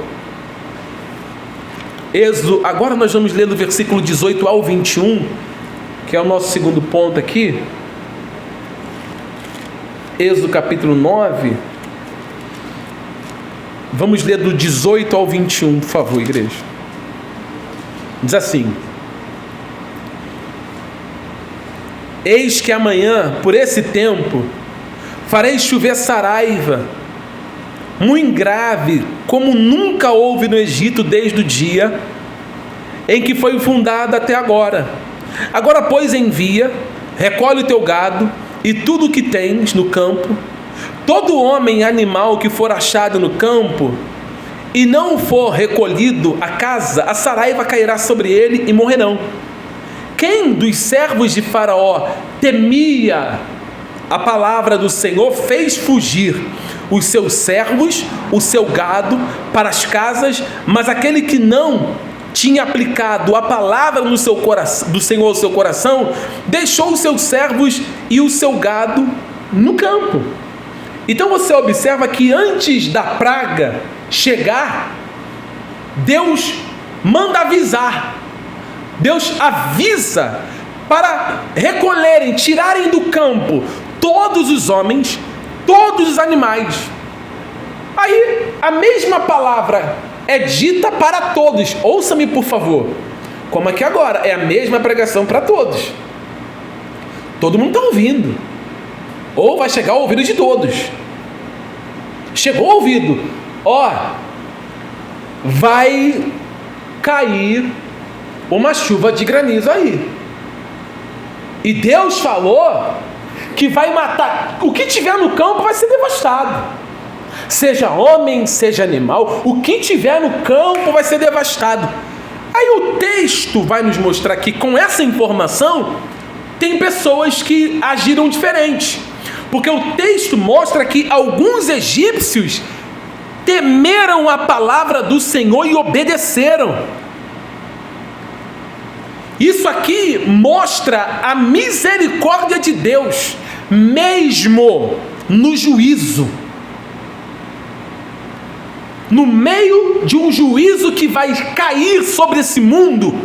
Êxodo, agora nós vamos ler do versículo 18 ao 21, que é o nosso segundo ponto aqui. Êxodo capítulo 9. Vamos ler do 18 ao 21, por favor, igreja. Diz assim: eis que amanhã, por esse tempo, farei chover saraiva muito grave, como nunca houve no Egito desde o dia em que foi fundada até agora. Agora, pois, envia, recolhe o teu gado e tudo o que tens no campo, todo homem e animal que for achado no campo e não for recolhido à casa, a saraiva cairá sobre ele e morrerão. Quem dos servos de Faraó temia a palavra do Senhor fez fugir os seus servos, o seu gado para as casas, mas aquele que não tinha aplicado a palavra no seu coração, do Senhor ao seu coração, deixou os seus servos e o seu gado no campo. Então você observa que antes da praga chegar, Deus manda avisar. Deus avisa para recolherem, tirarem do campo todos os homens, todos os animais. Aí a mesma palavra é dita para todos. Ouça-me, por favor. Como aqui agora, é a mesma pregação para todos. Todo mundo está ouvindo. Ou vai chegar ao ouvido de todos. Chegou ao ouvido. Ó, vai cair uma chuva de granizo aí. E Deus falou que vai matar. O que tiver no campo vai ser devastado. Seja homem, seja animal, o que tiver no campo vai ser devastado. Aí o texto vai nos mostrar que com essa informação tem pessoas que agiram diferente. Porque o texto mostra que alguns egípcios temeram a palavra do Senhor e obedeceram. Isso aqui mostra a misericórdia de Deus, mesmo no juízo. No meio de um juízo que vai cair sobre esse mundo,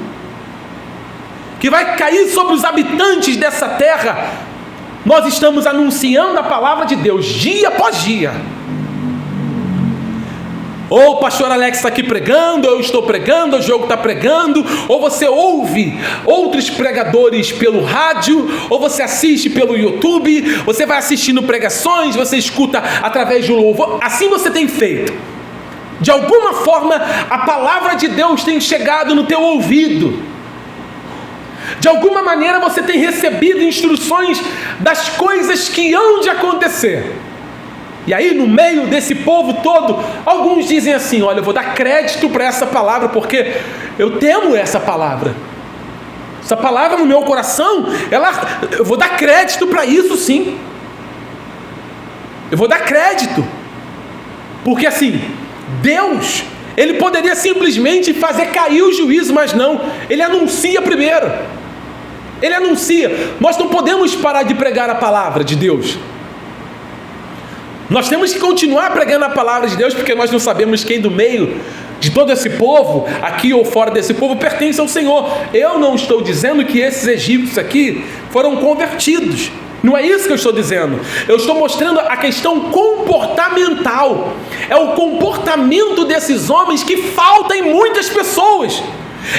que vai cair sobre os habitantes dessa terra, nós estamos anunciando a palavra de Deus dia após dia. Ou o pastor Alex está aqui pregando, eu estou pregando, o Diogo está pregando, ou você ouve outros pregadores pelo rádio, ou você assiste pelo YouTube, você vai assistindo pregações, você escuta através do louvor. Assim você tem feito. De alguma forma a palavra de Deus tem chegado no teu ouvido. De alguma maneira você tem recebido instruções das coisas que hão de acontecer. E aí no meio desse povo todo, alguns dizem assim: olha, eu vou dar crédito para essa palavra, porque eu temo essa palavra. Essa palavra no meu coração, eu vou dar crédito para isso, sim. Eu vou dar crédito. Porque assim, Deus, Ele poderia simplesmente fazer cair o juízo, mas não. Ele anuncia primeiro. Ele anuncia. Nós não podemos parar de pregar a palavra de Deus. Nós temos que continuar pregando a palavra de Deus, porque nós não sabemos quem do meio de todo esse povo, aqui ou fora desse povo, pertence ao Senhor. Eu não estou dizendo que esses egípcios aqui foram convertidos. Não é isso que eu estou dizendo. Eu estou mostrando a questão comportamental. É o comportamento desses homens que falta em muitas pessoas.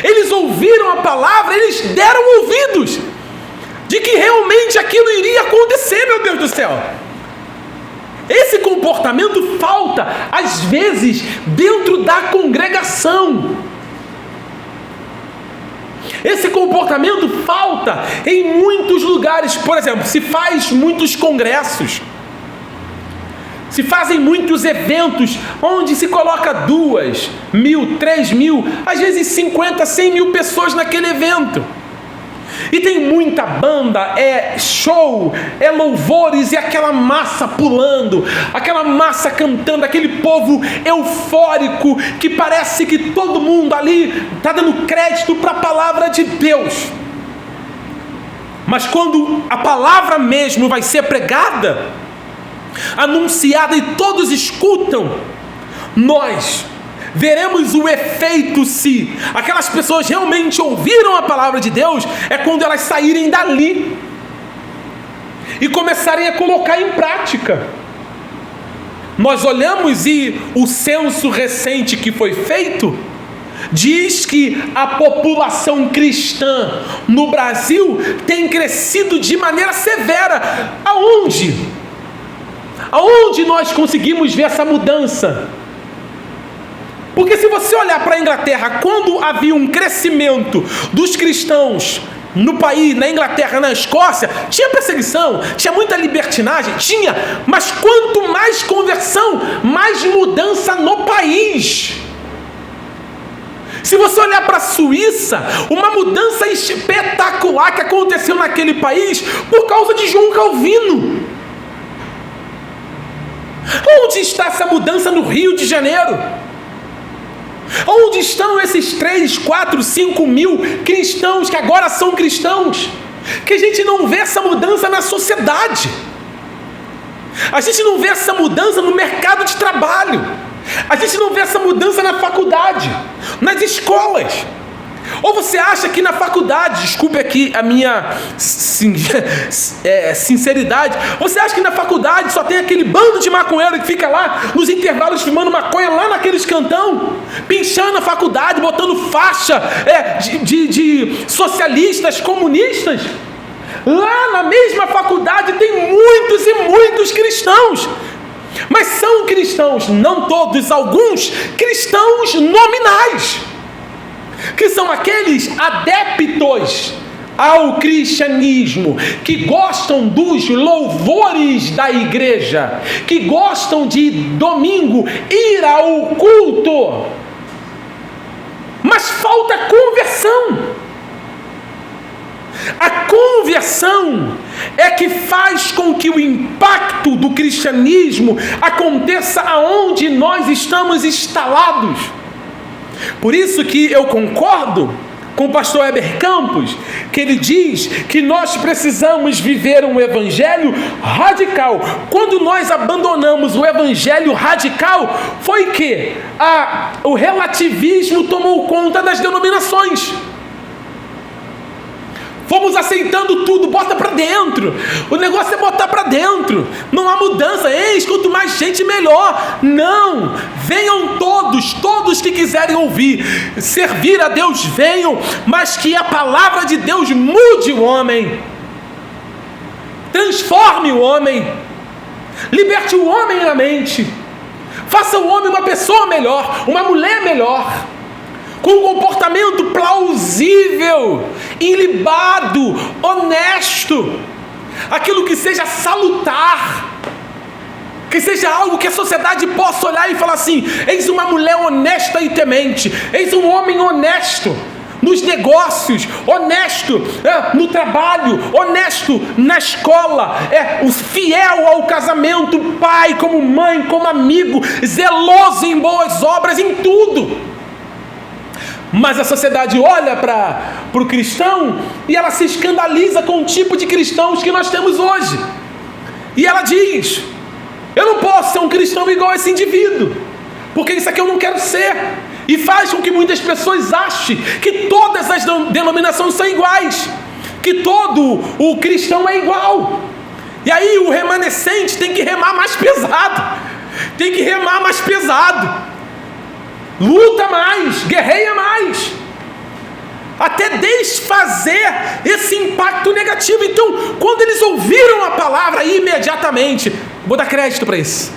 Eles ouviram a palavra, eles deram ouvidos de que realmente aquilo iria acontecer, meu Deus do céu. Esse comportamento falta, às vezes, dentro da congregação. Esse comportamento falta em muitos lugares. Por exemplo, se faz muitos congressos, se fazem muitos eventos, onde se coloca 2.000, 3.000, às vezes 50, 100 mil pessoas naquele evento. E tem muita banda, é show, é louvores e aquela massa pulando, aquela massa cantando, aquele povo eufórico que parece que todo mundo ali está dando crédito para a palavra de Deus. Mas quando a palavra mesmo vai ser pregada, anunciada e todos escutam, nós veremos o efeito se aquelas pessoas realmente ouviram a palavra de Deus, é quando elas saírem dali e começarem a colocar em prática. Nós olhamos e o censo recente que foi feito diz que a população cristã no Brasil tem crescido de maneira severa. Aonde Onde nós conseguimos ver essa mudança? Porque se você olhar para a Inglaterra, quando havia um crescimento dos cristãos no país, na Inglaterra, na Escócia, tinha perseguição, tinha muita libertinagem, tinha, mas quanto mais conversão, mais mudança no país. Se você olhar para a Suíça, uma mudança espetacular que aconteceu naquele país por causa de João Calvino. Onde está essa mudança no Rio de Janeiro? Onde estão esses 3, 4, 5 mil cristãos que agora são cristãos? Que a gente não vê essa mudança na sociedade. A gente não vê essa mudança no mercado de trabalho. A gente não vê essa mudança na faculdade, nas escolas. Ou você acha que na faculdade, desculpe aqui a minha sinceridade, você acha que na faculdade só tem aquele bando de maconheiro que fica lá nos intervalos fumando maconha lá naqueles cantão, pinchando a faculdade, botando faixa de socialistas, comunistas? Lá na mesma faculdade tem muitos e muitos cristãos. Mas são cristãos, não todos, alguns cristãos nominais, que são aqueles adeptos ao cristianismo, que gostam dos louvores da igreja, que gostam de domingo ir ao culto, mas falta conversão. A conversão é que faz com que o impacto do cristianismo aconteça aonde nós estamos instalados. Por isso que eu concordo com o pastor Heber Campos, que ele diz que nós precisamos viver um evangelho radical. Quando nós abandonamos o evangelho radical, foi que o relativismo tomou conta das denominações. Fomos aceitando tudo, bota para dentro. O negócio é botar para dentro. Não há mudança. Quanto mais gente, melhor. Não. Venham todos que quiserem ouvir. Servir a Deus, venham. Mas que a palavra de Deus mude o homem. Transforme o homem. Liberte o homem na mente. Faça o homem uma pessoa melhor, uma mulher melhor, com um comportamento plausível, ilibado, honesto, aquilo que seja salutar, que seja algo que a sociedade possa olhar e falar assim: eis uma mulher honesta e temente, eis um homem honesto nos negócios, honesto no trabalho, honesto na escola, fiel ao casamento, pai como mãe, como amigo, zeloso em boas obras, em tudo. Mas a sociedade olha para o cristão e ela se escandaliza com o tipo de cristãos que nós temos hoje. E ela diz: eu não posso ser um cristão igual a esse indivíduo, porque isso aqui eu não quero ser. E faz com que muitas pessoas achem que todas as denominações são iguais, que todo o cristão é igual. E aí o remanescente tem que remar mais pesado, tem que remar mais pesado, luta mais, guerreia mais, até desfazer esse impacto negativo. Então, quando eles ouviram a palavra, imediatamente, vou dar crédito para isso,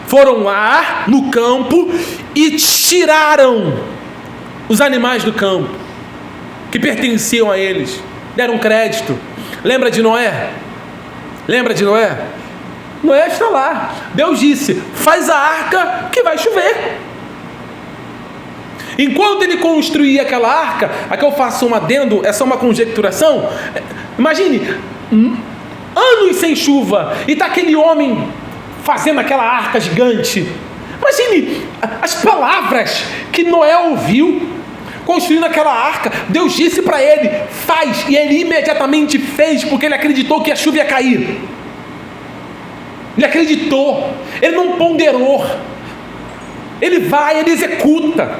foram lá no campo e tiraram os animais do campo que pertenciam a eles, deram crédito. Lembra de Noé? Lembra de Noé? Noé está lá. Deus disse: faz a arca que vai chover. Enquanto ele construía aquela arca, aqui eu faço um adendo, é só uma conjecturação. Imagine, anos sem chuva, e está aquele homem fazendo aquela arca gigante. Imagine as palavras que Noé ouviu construindo aquela arca. Deus disse para ele: faz, e ele imediatamente fez, porque ele acreditou que a chuva ia cair. Ele acreditou, ele não ponderou, ele vai, ele executa,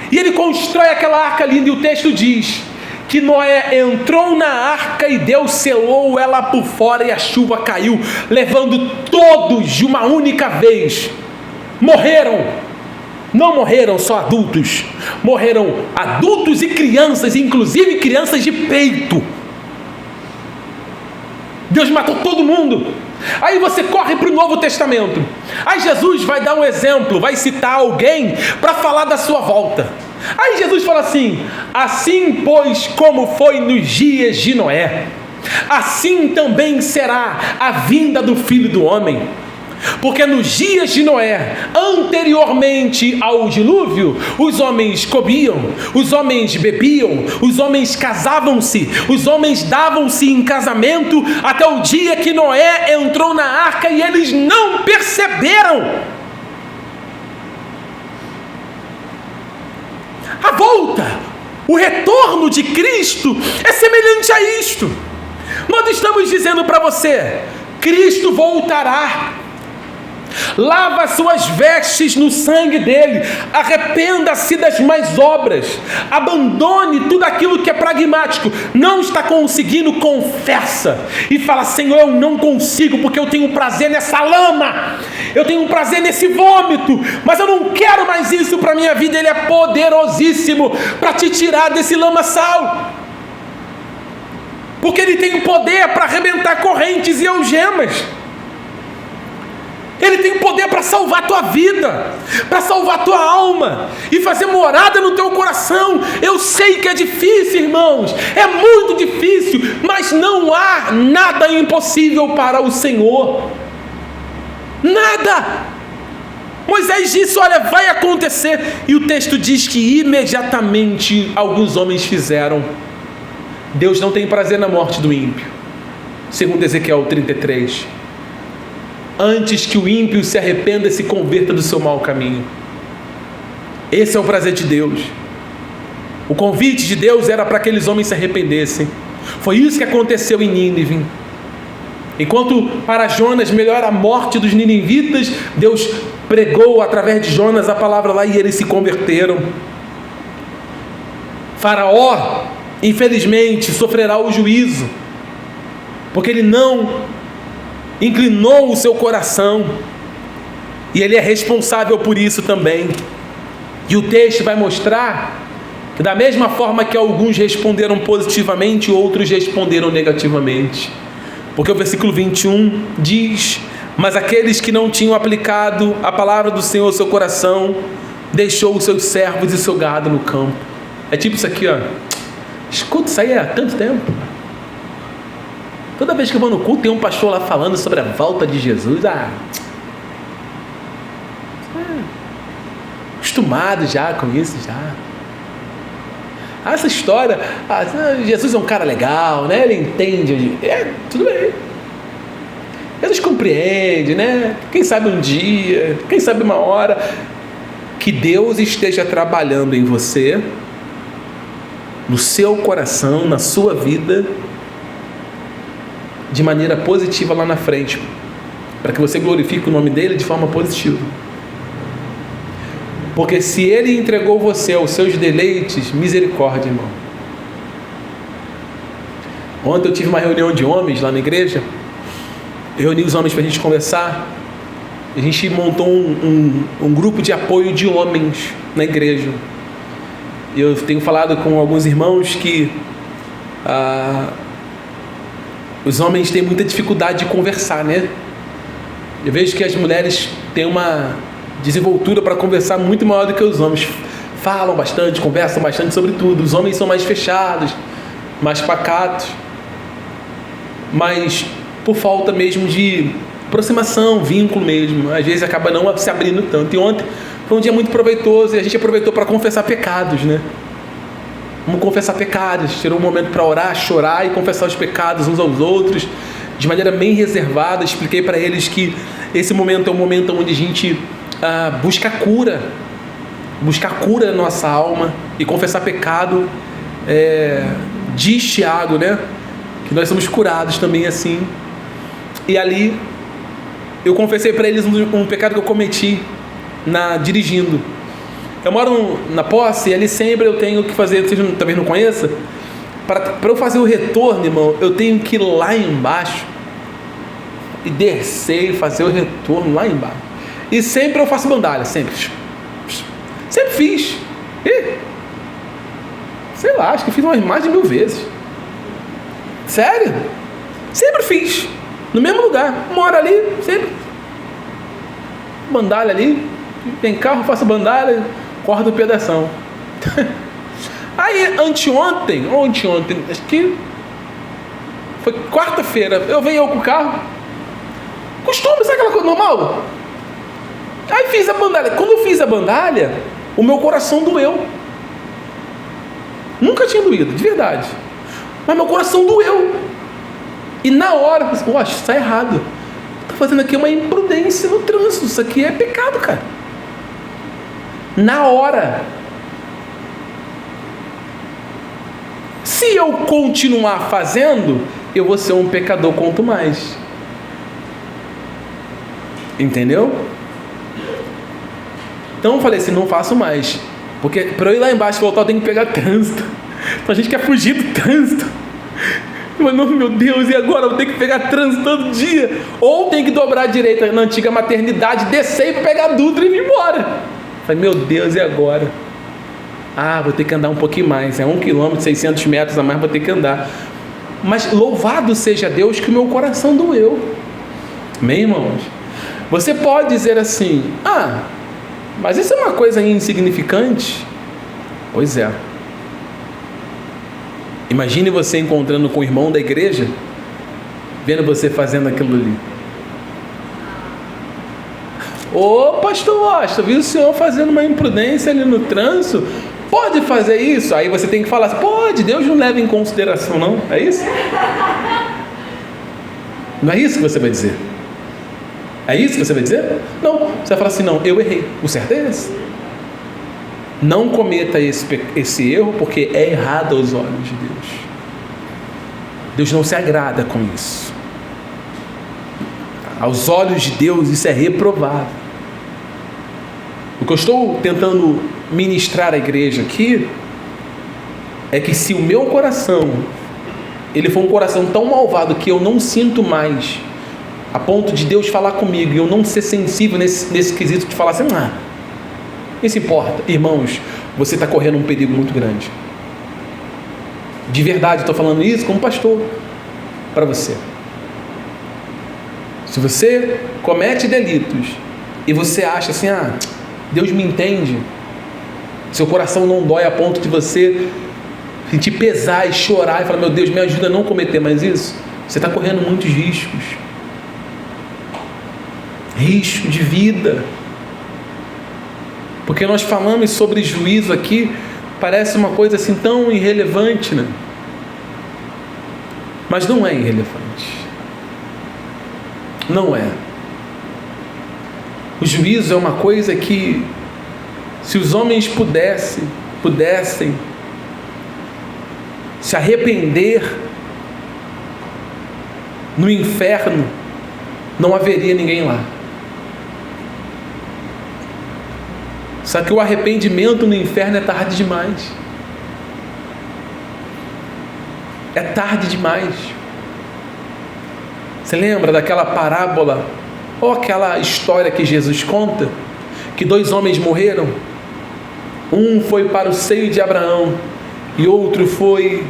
e ele constrói aquela arca linda. E o texto diz que Noé entrou na arca e Deus selou ela por fora, e a chuva caiu, levando todos de uma única vez. Morreram, não morreram só adultos, morreram adultos e crianças, inclusive crianças de peito. Deus matou todo mundo. Aí você corre para o Novo Testamento. Aí Jesus vai dar um exemplo, vai citar alguém para falar da sua volta. Aí Jesus fala assim: assim pois como foi nos dias de Noé, assim também será a vinda do Filho do Homem. Porque nos dias de Noé, anteriormente ao dilúvio, os homens comiam, os homens bebiam, os homens casavam-se, os homens davam-se em casamento, até o dia que Noé entrou na arca e eles não perceberam. A volta, o retorno de Cristo é semelhante a isto. Nós estamos dizendo para você: Cristo voltará. Lava suas vestes no sangue dele, arrependa-se das más obras, abandone tudo aquilo que é pragmático. Não está conseguindo, confessa e fala: Senhor, eu não consigo, porque eu tenho prazer nessa lama, eu tenho prazer nesse vômito, mas eu não quero mais isso para a minha vida. Ele é poderosíssimo para te tirar desse lamaçal, porque ele tem o poder para arrebentar correntes e algemas. Ele tem o poder para salvar a tua vida, para salvar a tua alma e fazer morada no teu coração. Eu sei que é difícil, irmãos, é muito difícil, mas não há nada impossível para o Senhor. Nada. Moisés disse: olha, vai acontecer. E o texto diz que imediatamente alguns homens fizeram. Deus não tem prazer na morte do ímpio, segundo Ezequiel 33. Antes que o ímpio se arrependa e se converta do seu mau caminho. Esse é o prazer de Deus. O convite de Deus era para que aqueles homens se arrependessem. Foi isso que aconteceu em Nínive. Enquanto para Jonas melhor a morte dos ninivitas, Deus pregou através de Jonas a palavra lá e eles se converteram. Faraó, infelizmente, sofrerá o juízo, porque ele não inclinou o seu coração, e ele é responsável por isso também. E o texto vai mostrar que da mesma forma que alguns responderam positivamente, outros responderam negativamente, porque o versículo 21 diz: mas aqueles que não tinham aplicado a palavra do Senhor ao seu coração, deixou os seus servos e seu gado no campo. É tipo isso aqui, ó. Escuta isso aí há tanto tempo. Toda vez que eu vou no culto, tem um pastor lá falando sobre a volta de Jesus. Acostumado já com isso, já. Essa história, Jesus é um cara legal, né? Ele entende. Tudo bem. Jesus compreende, né? Quem sabe um dia, quem sabe uma hora, que Deus esteja trabalhando em você, no seu coração, na sua vida, de maneira positiva lá na frente, para que você glorifique o nome dele de forma positiva. Porque se ele entregou você aos seus deleites, misericórdia, irmão. Ontem eu tive uma reunião de homens lá na igreja. Eu reuni os homens para a gente conversar. A gente montou um grupo de apoio de homens na igreja. E eu tenho falado com alguns irmãos que os homens têm muita dificuldade de conversar, né? Eu vejo que as mulheres têm uma desenvoltura para conversar muito maior do que os homens. Falam bastante, conversam bastante sobre tudo. Os homens são mais fechados, mais pacatos, mas por falta mesmo de aproximação, vínculo mesmo. Às vezes acaba não se abrindo tanto. E ontem foi um dia muito proveitoso e a gente aproveitou para confessar pecados, né? Vamos confessar pecados, tirou um momento para orar, chorar e confessar os pecados uns aos outros, de maneira bem reservada. Expliquei para eles que esse momento é um momento onde a gente busca cura na nossa alma, e confessar pecado, diz Tiago, né? Que nós somos curados também assim. E ali eu confessei para eles um pecado que eu cometi dirigindo. Eu moro na Posse e ali sempre eu tenho que fazer, vocês talvez não conheçam, para eu fazer o retorno, irmão, eu tenho que ir lá embaixo e descer e fazer o retorno lá embaixo. E sempre eu faço bandalha, sempre fiz. Sei lá, acho que fiz mais de 1000 vezes. Sério? Sempre fiz. No mesmo lugar. Moro ali, sempre. Bandalha ali. Tem carro, faço bandalha, corto um pedação. Aí, anteontem, acho que foi quarta-feira, eu venho com o carro. Costume, sabe aquela coisa normal? Aí fiz a bandalha. Quando eu fiz a bandalha, o meu coração doeu. Nunca tinha doído, de verdade. Mas meu coração doeu. E na hora, eu falei, poxa, isso está errado. Estou fazendo aqui uma imprudência no trânsito. Isso aqui é pecado, cara. Na hora. Se eu continuar fazendo, eu vou ser um pecador quanto mais. Entendeu? Então eu falei assim, não faço mais. Porque para eu ir lá embaixo e voltar, eu tenho que pegar trânsito. Então a gente quer fugir do trânsito. Eu falei, não, meu Deus, e agora? Eu vou ter que pegar trânsito todo dia. Ou tem que dobrar a direita na antiga maternidade, descer para pegar a Dutra e vir embora. Eu falei, meu Deus, e agora? Ah, vou ter que andar um pouquinho mais. É 1 quilômetro, 600 metros a mais, vou ter que andar. Mas louvado seja Deus que o meu coração doeu. Amém, irmãos? Você pode dizer assim, mas isso é uma coisa insignificante? Pois é. Imagine você encontrando com o irmão da igreja, vendo você fazendo aquilo ali. Ô pastor Washington, viu o senhor fazendo uma imprudência ali no trânsito? Pode fazer isso? Aí você tem que falar assim, pode, Deus não leva em consideração não, é isso? Não é isso que você vai dizer? É isso que você vai dizer? Não, você vai falar assim, não, eu errei, o certo é esse. Não cometa esse erro, porque é errado aos olhos de Deus. Deus não se agrada com isso. Aos olhos de Deus isso é reprovável. O que eu estou tentando ministrar à igreja aqui é que se o meu coração ele for um coração tão malvado que eu não sinto mais a ponto de Deus falar comigo e eu não ser sensível nesse quesito de falar assim, isso importa. Irmãos, você está correndo um perigo muito grande. De verdade, estou falando isso como pastor para você. Se você comete delitos e você acha assim, Deus me entende, seu coração não dói a ponto de você sentir pesar e chorar e falar, meu Deus, me ajuda a não cometer mais isso, você está correndo muitos riscos. Risco de vida. Porque nós falamos sobre juízo aqui, parece uma coisa assim tão irrelevante, né? Mas não é irrelevante. Não é. O juízo é uma coisa que, se os homens pudessem se arrepender no inferno, não haveria ninguém lá. Só que o arrependimento no inferno é tarde demais. É tarde demais. Você lembra daquela parábola, ou aquela história que Jesus conta, que 2 homens morreram? Um foi para o seio de Abraão e outro foi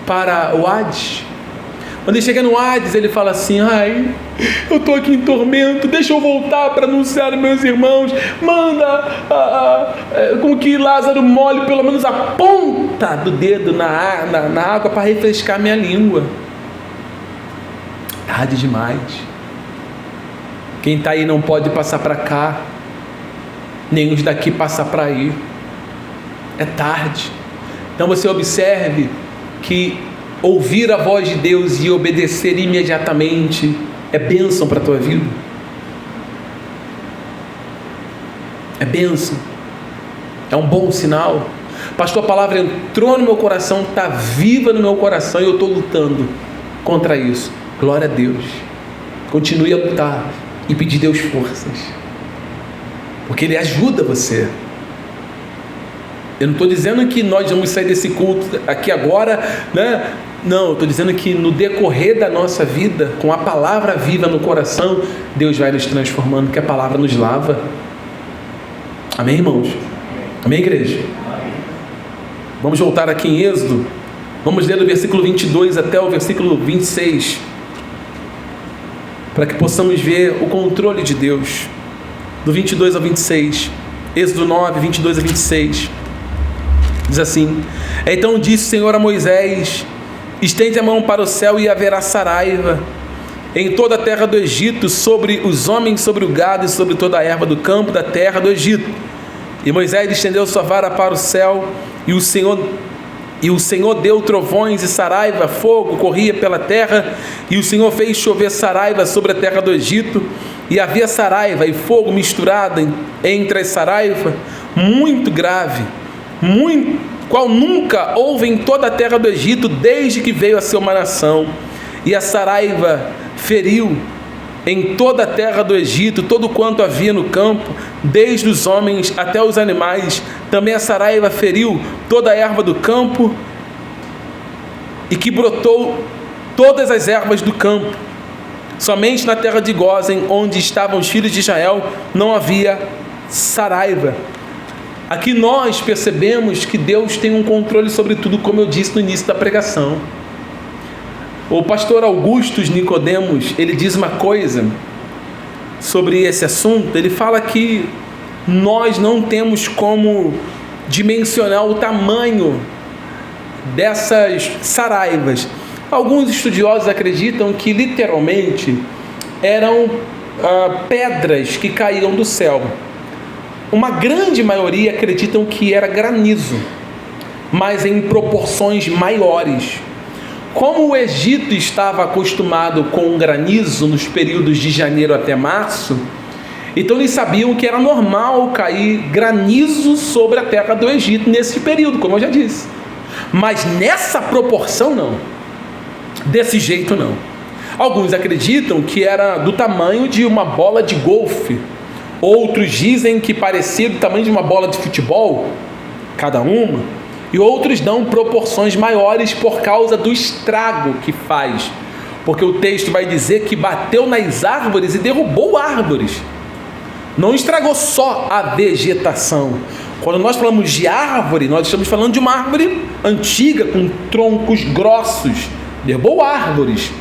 para o Hades. Quando ele chega no Hades, ele fala assim, eu estou aqui em tormento, deixa eu voltar para anunciar aos meus irmãos, manda com que Lázaro molhe pelo menos a ponta do dedo na água para refrescar minha língua. Tarde demais. Quem está aí não pode passar para cá, nem os daqui passar para aí. É tarde. Então você observe que ouvir a voz de Deus e obedecer imediatamente é bênção para a tua vida. É bênção. É um bom sinal. Pastor, a palavra entrou no meu coração, está viva no meu coração e eu estou lutando contra isso. Glória a Deus. Continue a lutar e pedir a Deus forças, porque Ele ajuda você. Eu não estou dizendo que nós vamos sair desse culto aqui agora, né? Não, eu estou dizendo que no decorrer da nossa vida, com a palavra viva no coração, Deus vai nos transformando, que a palavra nos lava. Amém, irmãos? Amém, igreja? Vamos voltar aqui em Êxodo, Vamos ler do versículo 22 até o versículo 26, para que possamos ver o controle de Deus. Do 22 ao 26, Êxodo 9, 22 a 26, diz assim: Então disse o Senhor a Moisés: Estende a mão para o céu e haverá saraiva em toda a terra do Egito, sobre os homens, sobre o gado e sobre toda a erva do campo da terra do Egito. E Moisés estendeu sua vara para o céu, e o Senhor deu trovões e saraiva, fogo corria pela terra, e o Senhor fez chover saraiva sobre a terra do Egito, e havia saraiva e fogo misturado entre as saraiva, muito grave, qual nunca houve em toda a terra do Egito, desde que veio a ser uma nação. E a saraiva feriu em toda a terra do Egito todo quanto havia no campo, desde os homens até os animais. Também a saraiva feriu toda a erva do campo, e que brotou todas as ervas do campo. Somente na terra de Gósen, onde estavam os filhos de Israel, não havia saraiva. Aqui nós percebemos que Deus tem um controle sobre tudo, como eu disse no início da pregação. O pastor Augustus Nicodemos, ele diz uma coisa sobre esse assunto. Ele fala que nós não temos como dimensionar o tamanho dessas saraivas. Alguns estudiosos acreditam que literalmente eram pedras que caíam do céu. Uma grande maioria acreditam que era granizo, mas em proporções maiores. Como o Egito estava acostumado com granizo nos períodos de janeiro até março, então eles sabiam que era normal cair granizo sobre a terra do Egito nesse período, como eu já disse. Mas nessa proporção não, desse jeito não. Alguns acreditam que era do tamanho de uma bola de golfe. Outros dizem que parecia do tamanho de uma bola de futebol, cada uma. E outros dão proporções maiores por causa do estrago que faz. Porque o texto vai dizer que bateu nas árvores e derrubou árvores. Não estragou só a vegetação. Quando nós falamos de árvore, nós estamos falando de uma árvore antiga, com troncos grossos. Derrubou árvores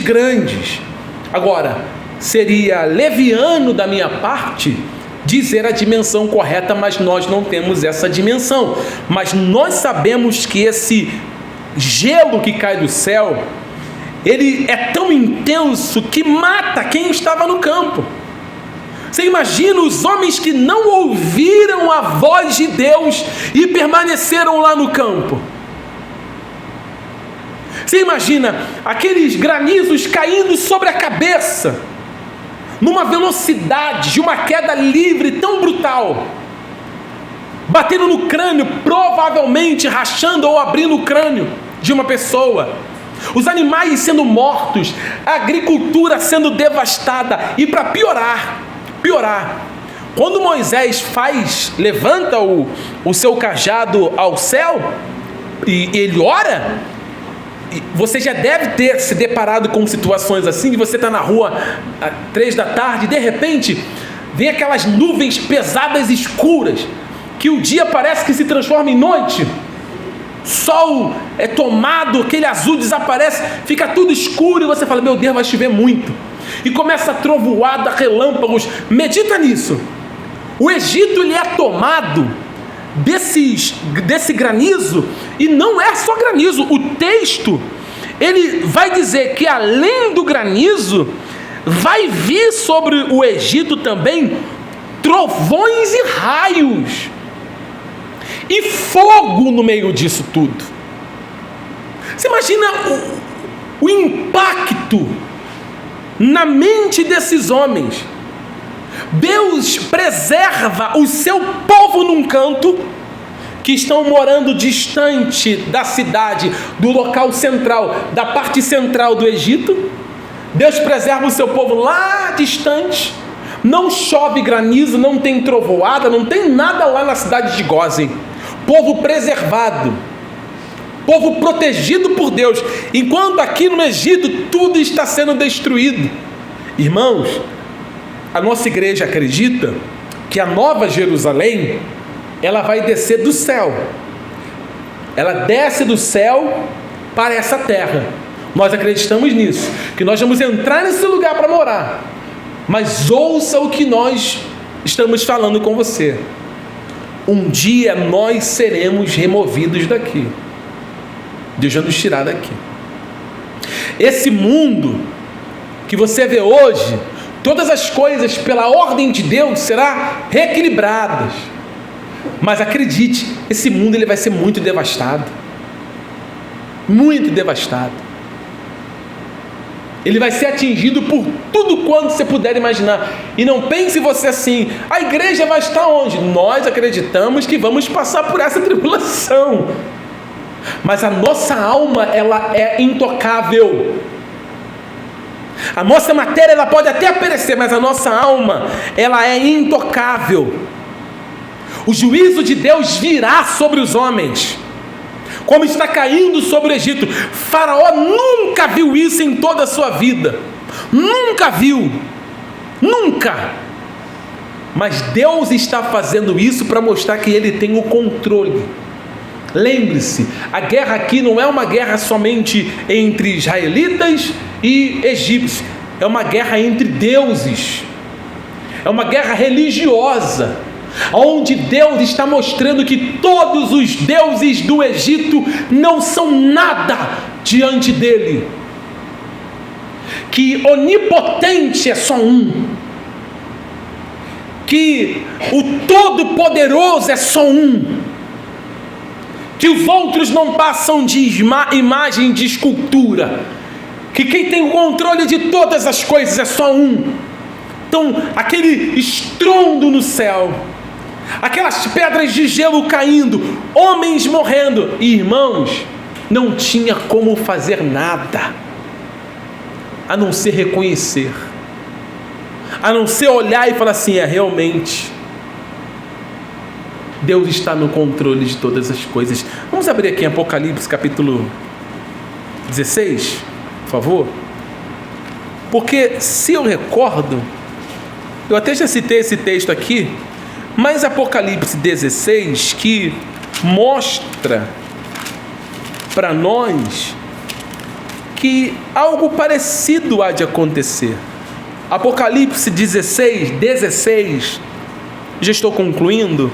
grandes. Agora, seria leviano da minha parte dizer a dimensão correta, mas nós não temos essa dimensão. Mas nós sabemos que esse gelo que cai do céu, ele é tão intenso que mata quem estava no campo. Você imagina os homens que não ouviram a voz de Deus e permaneceram lá no campo. Você imagina aqueles granizos caindo sobre a cabeça, numa velocidade de uma queda livre tão brutal, batendo no crânio, provavelmente rachando ou abrindo o crânio de uma pessoa, os animais sendo mortos, a agricultura sendo devastada. E para piorar, quando Moisés levanta o seu cajado ao céu e ele ora, você já deve ter se deparado com situações assim, de você estar na rua às 3 da tarde e de repente vem aquelas nuvens pesadas e escuras, que o dia parece que se transforma em noite, sol é tomado, aquele azul desaparece, fica tudo escuro e você fala: meu Deus, vai chover muito. E começa a trovoada, relâmpagos. Medita nisso. O Egito, ele é tomado desse granizo, e não é só granizo. O texto, ele vai dizer que além do granizo, vai vir sobre o Egito também trovões e raios, e fogo no meio disso tudo. Você imagina o impacto na mente desses homens. Deus preserva o seu povo num canto, que estão morando distante da cidade, do local central, da parte central do Egito. Deus preserva o seu povo lá distante. Não chove granizo, não tem trovoada, não tem nada lá na cidade de Gósen. Povo preservado, povo protegido por Deus, enquanto aqui no Egito tudo está sendo destruído. Irmãos, a nossa igreja acredita que a Nova Jerusalém, ela vai descer do céu. ela desce do céu para essa terra. Nós acreditamos nisso, que nós vamos entrar nesse lugar para morar. Mas ouça o que nós estamos falando com você. Um dia nós seremos removidos daqui. Deus vai nos tirar daqui. Esse mundo que você vê hoje, todas as coisas pela ordem de Deus serão reequilibradas. Mas acredite, esse mundo ele vai ser muito devastado. Muito devastado. Ele vai ser atingido por tudo quanto você puder imaginar. E não pense você assim, a igreja vai estar onde? Nós acreditamos que vamos passar por essa tribulação. Mas a nossa alma, ela é intocável. A nossa matéria, ela pode até perecer, mas a nossa alma, ela é intocável. O juízo de Deus virá sobre os homens, como está caindo sobre o Egito. Faraó nunca viu isso em toda a sua vida. Nunca viu. Nunca. Mas Deus está fazendo isso para mostrar que Ele tem o controle. Lembre-se, a guerra aqui não é uma guerra somente entre israelitas e egípcios. É uma guerra entre deuses. É uma guerra religiosa, onde Deus está mostrando que todos os deuses do Egito não são nada diante dele. Que onipotente é só um. Que o Todo-Poderoso é só um. Que os outros não passam de imagem de escultura. Que quem tem o controle de todas as coisas é só um. Então, aquele estrondo no céu, aquelas pedras de gelo caindo, homens morrendo, e irmãos, não tinha como fazer nada, a não ser reconhecer, a não ser olhar e falar assim, realmente, Deus está no controle de todas as coisas. Vamos abrir aqui em Apocalipse capítulo 16, por favor, porque se eu recordo, eu até já citei esse texto aqui, mas Apocalipse 16, que mostra para nós que algo parecido há de acontecer. Apocalipse 16, já estou concluindo.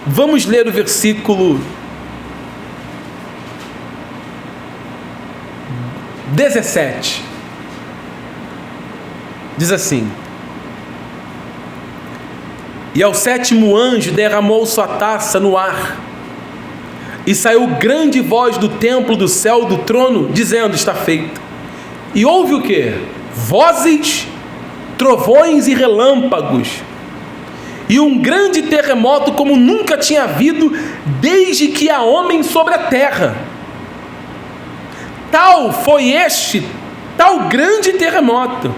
Vamos ler o versículo 17. Diz assim: e ao sétimo anjo derramou sua taça no ar, e saiu grande voz do templo do céu do trono, dizendo, está feito. E houve o quê? Vozes, trovões e relâmpagos, e um grande terremoto como nunca tinha havido desde que há homem sobre a terra. Tal foi tal grande terremoto.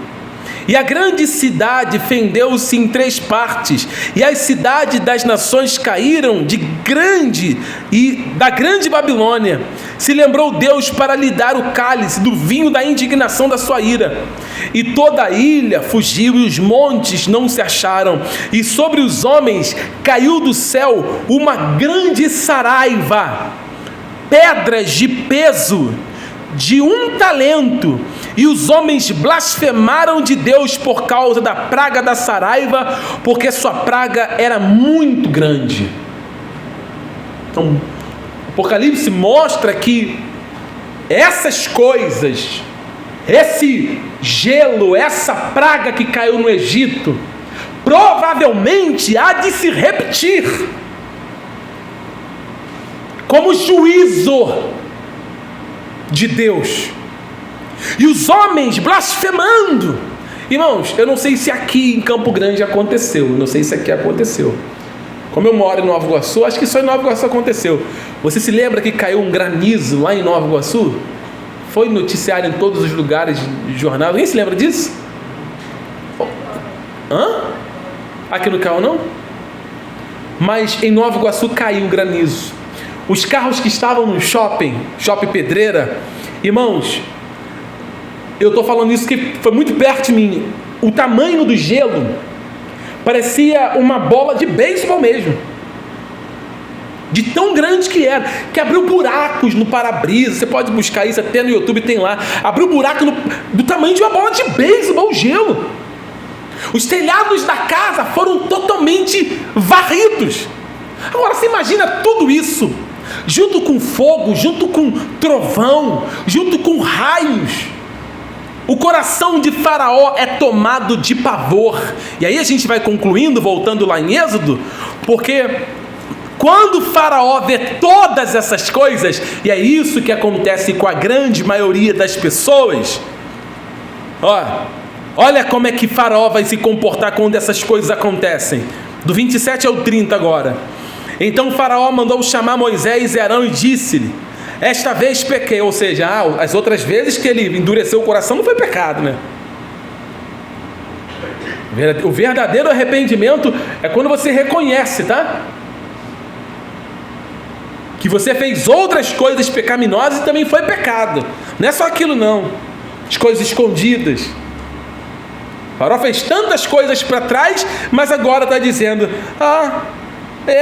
E a grande cidade fendeu-se em 3 partes, e as cidades das nações caíram da grande Babilônia. Se lembrou Deus para lhe dar o cálice do vinho da indignação da sua ira. E toda a ilha fugiu, e os montes não se acharam. E sobre os homens caiu do céu uma grande saraiva, pedras de peso de 1 talento, e os homens blasfemaram de Deus por causa da praga da saraiva, porque sua praga era muito grande. Então, Apocalipse mostra que essas coisas, esse gelo, essa praga que caiu no Egito, provavelmente há de se repetir como juízo de Deus. E os homens blasfemando. Irmãos, eu não sei se aqui em Campo Grande aconteceu, eu não sei se aqui aconteceu. Como eu moro em Nova Iguaçu, acho que só em Nova Iguaçu aconteceu. Você se lembra que caiu um granizo lá em Nova Iguaçu? Foi noticiário em todos os lugares de jornal. Alguém se lembra disso? Aqui no carro não? Mas em Nova Iguaçu caiu um granizo. Os carros que estavam no shopping Pedreira, irmãos, eu estou falando isso que foi muito perto de mim. O tamanho do gelo parecia uma bola de beisebol mesmo. de tão grande que era, que abriu buracos no para-brisa. Você pode buscar isso até no YouTube, tem lá. Abriu buraco do tamanho de uma bola de beisebol, o gelo. Os telhados da casa foram totalmente varridos. Agora você imagina tudo isso, junto com fogo, junto com trovão, junto com raios. O coração de Faraó é tomado de pavor. E aí a gente vai concluindo, voltando lá em Êxodo, porque quando Faraó vê todas essas coisas, e é isso que acontece com a grande maioria das pessoas, olha como é que Faraó vai se comportar quando essas coisas acontecem. Do 27 ao 30 agora. Então Faraó mandou chamar Moisés e Arão e disse-lhe: esta vez pequei. Ou seja, as outras vezes que ele endureceu o coração não foi pecado, né? O verdadeiro arrependimento é quando você reconhece, tá? Que você fez outras coisas pecaminosas e também foi pecado. Não é só aquilo não. As coisas escondidas. Faraó fez tantas coisas para trás, mas agora está dizendo: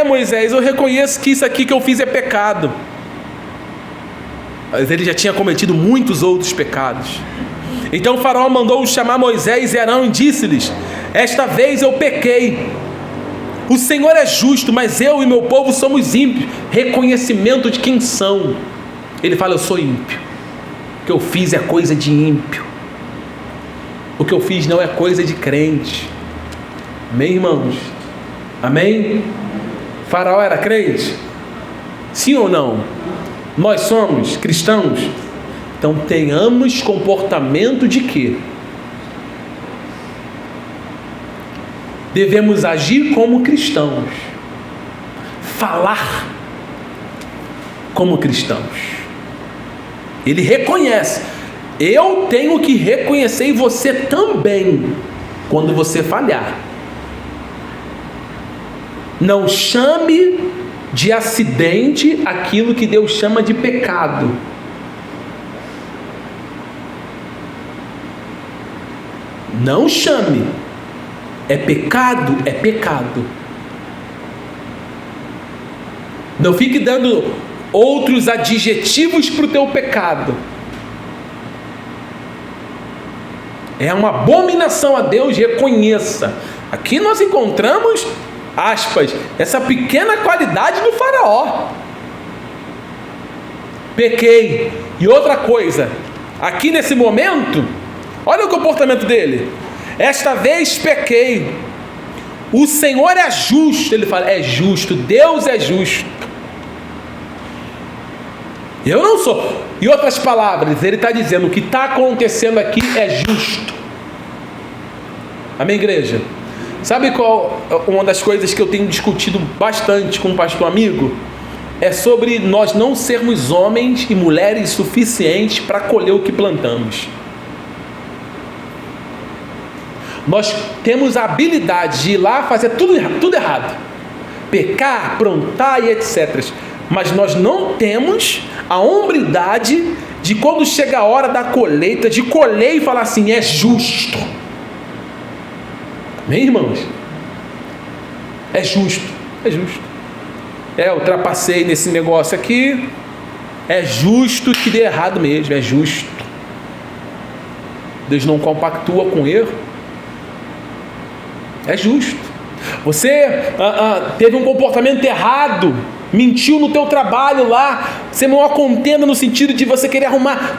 Moisés, eu reconheço que isso aqui que eu fiz é pecado. Mas ele já tinha cometido muitos outros pecados. Então o Faraó mandou chamar Moisés e Arão e disse-lhes: esta vez eu pequei. O Senhor é justo, mas eu e meu povo somos ímpios. Reconhecimento de quem são. Ele fala: eu sou ímpio. O que eu fiz é coisa de ímpio. O que eu fiz não é coisa de crente. Amém, irmãos? Amém? Faraó era crente? Sim ou não? Nós somos cristãos? Então tenhamos comportamento de quê? Devemos agir como cristãos, falar como cristãos. Ele reconhece. Eu tenho que reconhecer, e você também, quando você falhar. Não chame de acidente aquilo que Deus chama de pecado. Não chame. É pecado, é pecado. Não fique dando outros adjetivos para o teu pecado. É uma abominação a Deus, reconheça. Aqui nós encontramos, aspas, essa pequena qualidade do Faraó. Pequei. E outra coisa, aqui nesse momento, olha o comportamento dele. Esta vez pequei. O Senhor é justo. Ele fala: é justo, Deus é justo. Eu não sou. Em outras palavras, ele está dizendo: o que está acontecendo aqui é justo. Amém, igreja? Sabe qual uma das coisas que eu tenho discutido bastante com um pastor amigo? É sobre nós não sermos homens e mulheres suficientes para colher o que plantamos. Nós temos a habilidade de ir lá fazer tudo errado. Pecar, aprontar e etc. Mas nós não temos a hombridade de, quando chega a hora da colheita, de colher e falar assim: é justo. Amém, irmãos? É justo. É justo. Eu ultrapassei nesse negócio aqui. É justo que dê errado mesmo. É justo. Deus não compactua com erro. É justo. Você teve um comportamento errado, mentiu no teu trabalho lá, semeou uma contenda no sentido de você querer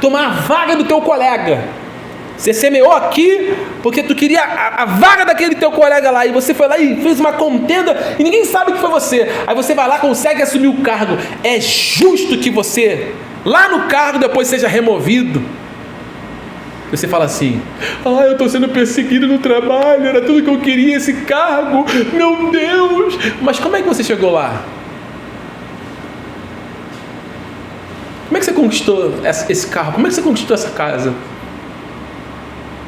tomar a vaga do teu colega. Você semeou aqui porque tu queria a vaga daquele teu colega lá, e você foi lá e fez uma contenda e ninguém sabe que foi você. Aí você vai lá, consegue assumir o cargo. É justo que você, lá no cargo, depois seja removido. Você fala assim: eu estou sendo perseguido no trabalho, era tudo que eu queria, esse cargo, meu Deus. Mas como é que você chegou lá? Como é que você conquistou esse carro? Como é que você conquistou essa casa?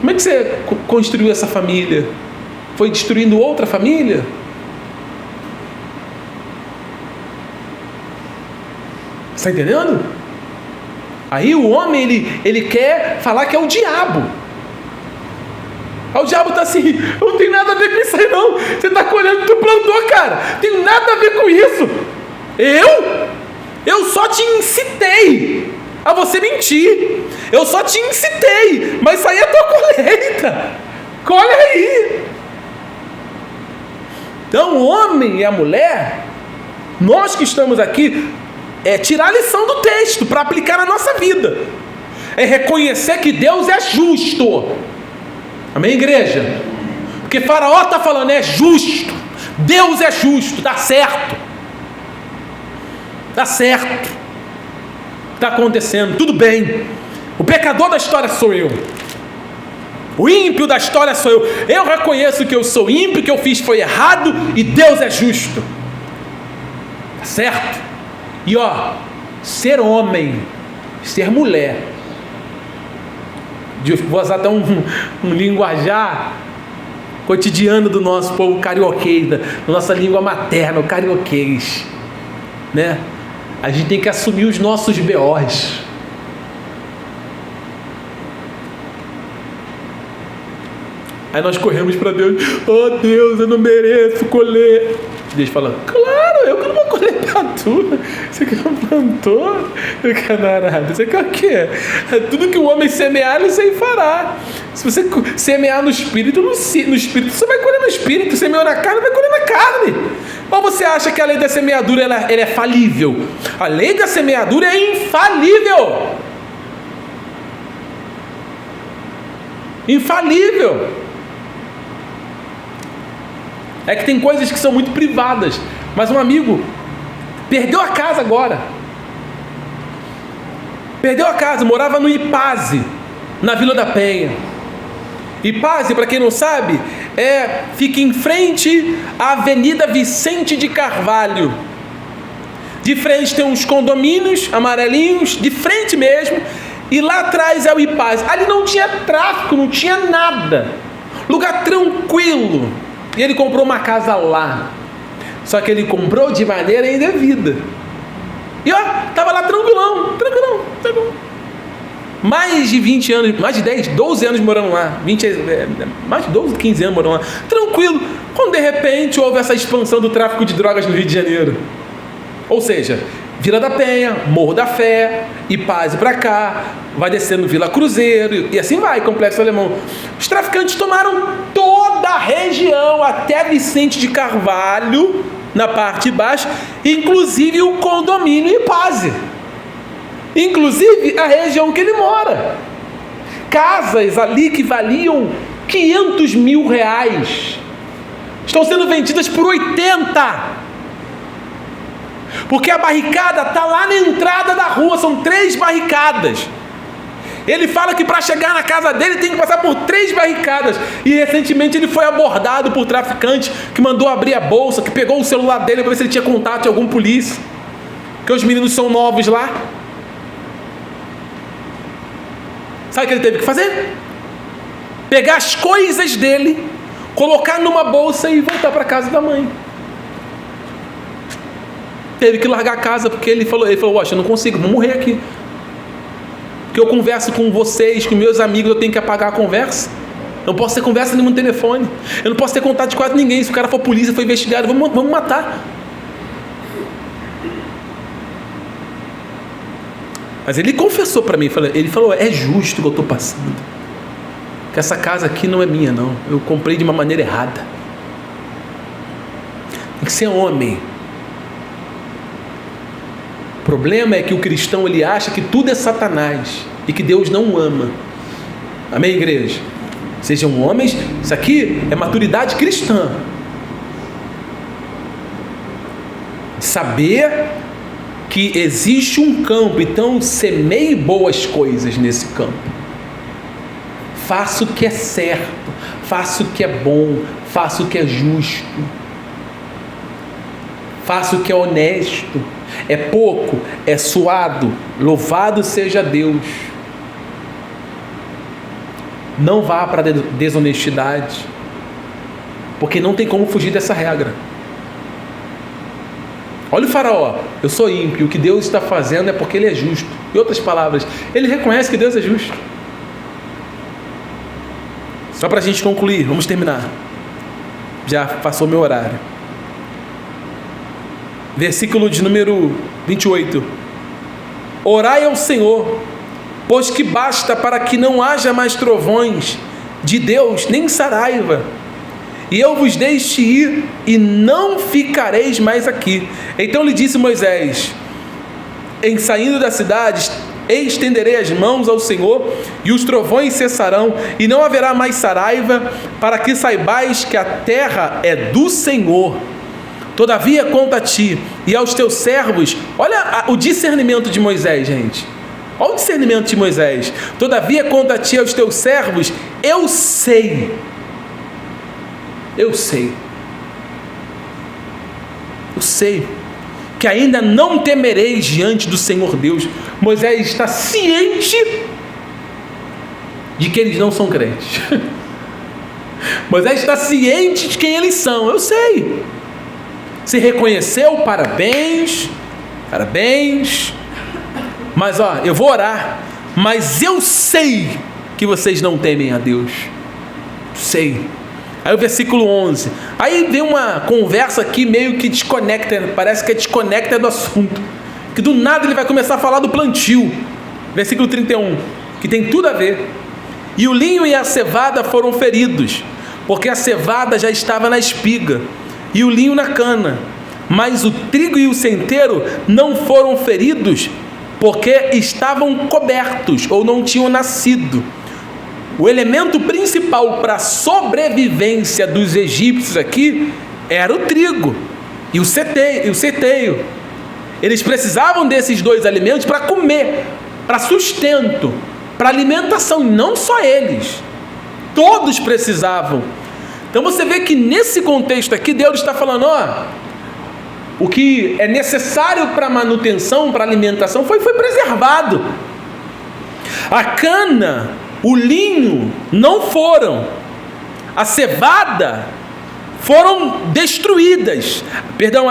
Como é que você construiu essa família? Foi destruindo outra família? Está entendendo? Aí o homem, ele quer falar que é o diabo. Aí o diabo está assim: não tem nada a ver com isso aí não. Você está colhendo, tu plantou, cara. Tem nada a ver com isso. Eu só te incitei a você mentir. Eu só te incitei, mas isso aí é a tua colheita. Colhe aí. Então o homem e a mulher, nós que estamos aqui, é tirar a lição do texto para aplicar na nossa vida. É reconhecer que Deus é justo. Amém, igreja? Porque Faraó está falando, é justo. Deus é justo, dá certo. Dá certo. Está acontecendo, tudo bem. O pecador da história sou eu. O ímpio da história sou eu. Eu reconheço que eu sou ímpio, que eu fiz foi errado e Deus é justo. Tá certo? E ser homem, ser mulher. Vou usar até um linguajar cotidiano do nosso povo carioquês, da nossa língua materna, o carioquês, né? A gente tem que assumir os nossos B.O.s. Aí nós corremos para Deus. Oh Deus, eu não mereço colher. Deus fala, claro, eu que não vou colher pra tu. Você que não plantou, camarada. Você quer o quê? Tudo que o homem semear, ele se fará. Se você semear no espírito, no espírito você vai colher no espírito. Semear na carne, vai colher na carne. Ou você acha que a lei da semeadura ela é falível? A lei da semeadura é infalível. Infalível. É que tem coisas que são muito privadas. Mas um amigo perdeu a casa agora. Perdeu a casa, morava no Ipaze, na Vila da Penha. Ipaze, para quem não sabe, fica em frente à Avenida Vicente de Carvalho. De frente tem uns condomínios amarelinhos, de frente mesmo, e lá atrás é o Ipaze. Ali não tinha tráfico, não tinha nada. Lugar tranquilo. E ele comprou uma casa lá. Só que ele comprou de maneira indevida. E estava lá tranquilão. Mais de 20 anos, mais de 10, 12 anos morando lá. Mais de 12, 15 anos morando lá. Tranquilo. Quando de repente houve essa expansão do tráfico de drogas no Rio de Janeiro. Ou seja, Vila da Penha, Morro da Fé, Ipaze para cá, vai descendo Vila Cruzeiro, e assim vai, Complexo Alemão. Os traficantes tomaram toda a região, até Vicente de Carvalho, na parte de baixo, inclusive o condomínio Ipaze. Inclusive a região que ele mora. Casas ali que valiam 500 mil reais estão sendo vendidas por 80. Porque a barricada está lá na entrada da rua, são 3 barricadas. Ele fala que para chegar na casa dele tem que passar por 3 barricadas. E recentemente ele foi abordado por traficante que mandou abrir a bolsa, que pegou o celular dele para ver se ele tinha contato de algum polícia. Porque os meninos são novos lá. Sabe o que ele teve que fazer? Pegar as coisas dele, colocar numa bolsa e voltar para casa da mãe. Teve que largar a casa porque ele falou, eu não consigo, vou morrer aqui. Porque eu converso com vocês, com meus amigos, eu tenho que apagar a conversa. Eu não posso ter conversa nenhuma no telefone. Eu não posso ter contato de quase ninguém. Se o cara for polícia, for investigado, vamos matar. Mas ele confessou para mim, ele falou, é justo o que eu estou passando. Que essa casa aqui não é minha, não. Eu comprei de uma maneira errada. Tem que ser homem. O problema é que o cristão ele acha que tudo é Satanás e que Deus não o ama. Amém, igreja? Sejam homens, isso aqui é maturidade cristã. Saber que existe um campo, então semeie boas coisas nesse campo. Faça o que é certo, faça o que é bom, faça o que é justo, faça o que é honesto. É pouco, é suado, louvado seja Deus. Não vá para a desonestidade, porque não tem como fugir dessa regra. Olha o Faraó, eu sou ímpio, o que Deus está fazendo é porque Ele é justo. Em outras palavras, ele reconhece que Deus é justo. Só para a gente concluir, vamos terminar. Já passou meu horário. Versículo de número 28. Orai ao Senhor, pois que basta para que não haja mais trovões de Deus, nem saraiva. E eu vos deixe ir, e não ficareis mais aqui. Então lhe disse Moisés: em saindo da cidade, estenderei as mãos ao Senhor, e os trovões cessarão, e não haverá mais saraiva, para que saibais que a terra é do Senhor. Todavia, quanto a ti e aos teus servos, olha o discernimento de Moisés, gente. Olha o discernimento de Moisés. Todavia, quanto a ti e aos teus servos, eu sei que ainda não temereis diante do Senhor Deus. Moisés está ciente de que eles não são crentes. Moisés está ciente de quem eles são. Eu sei. Se reconheceu, parabéns. Mas eu vou orar. Mas eu sei que vocês não temem a Deus. Sei. Aí o versículo 11. Aí vem uma conversa aqui meio que desconecta. Parece que é desconecta do assunto. Que do nada ele vai começar a falar do plantio. Versículo 31. Que tem tudo a ver. E o linho e a cevada foram feridos, porque a cevada já estava na espiga, e o linho na cana. Mas o trigo e o centeiro não foram feridos, porque estavam cobertos, ou não tinham nascido. O elemento principal para a sobrevivência dos egípcios aqui era o trigo e o centeio. Eles precisavam desses dois alimentos para comer, para sustento, para alimentação. Não só eles, todos precisavam. Então você vê que nesse contexto aqui Deus está falando, o que é necessário para manutenção, para alimentação foi preservado. A cana, o linho não foram. A cevada foram destruídas.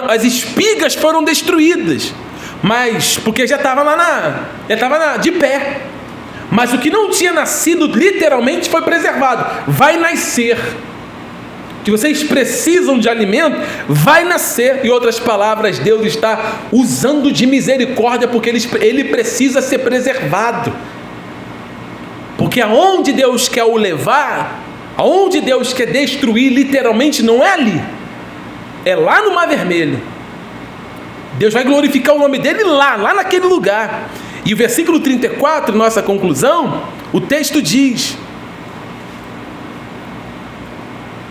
As espigas foram destruídas. Mas porque já estava de pé. Mas o que não tinha nascido literalmente foi preservado. Vai nascer. Que vocês precisam de alimento, vai nascer. Em outras palavras, Deus está usando de misericórdia, porque ele precisa ser preservado. Porque aonde Deus quer o levar, aonde Deus quer destruir, literalmente não é ali, é lá no Mar Vermelho. Deus vai glorificar o nome dele lá naquele lugar. E o versículo 34, nossa conclusão, o texto diz: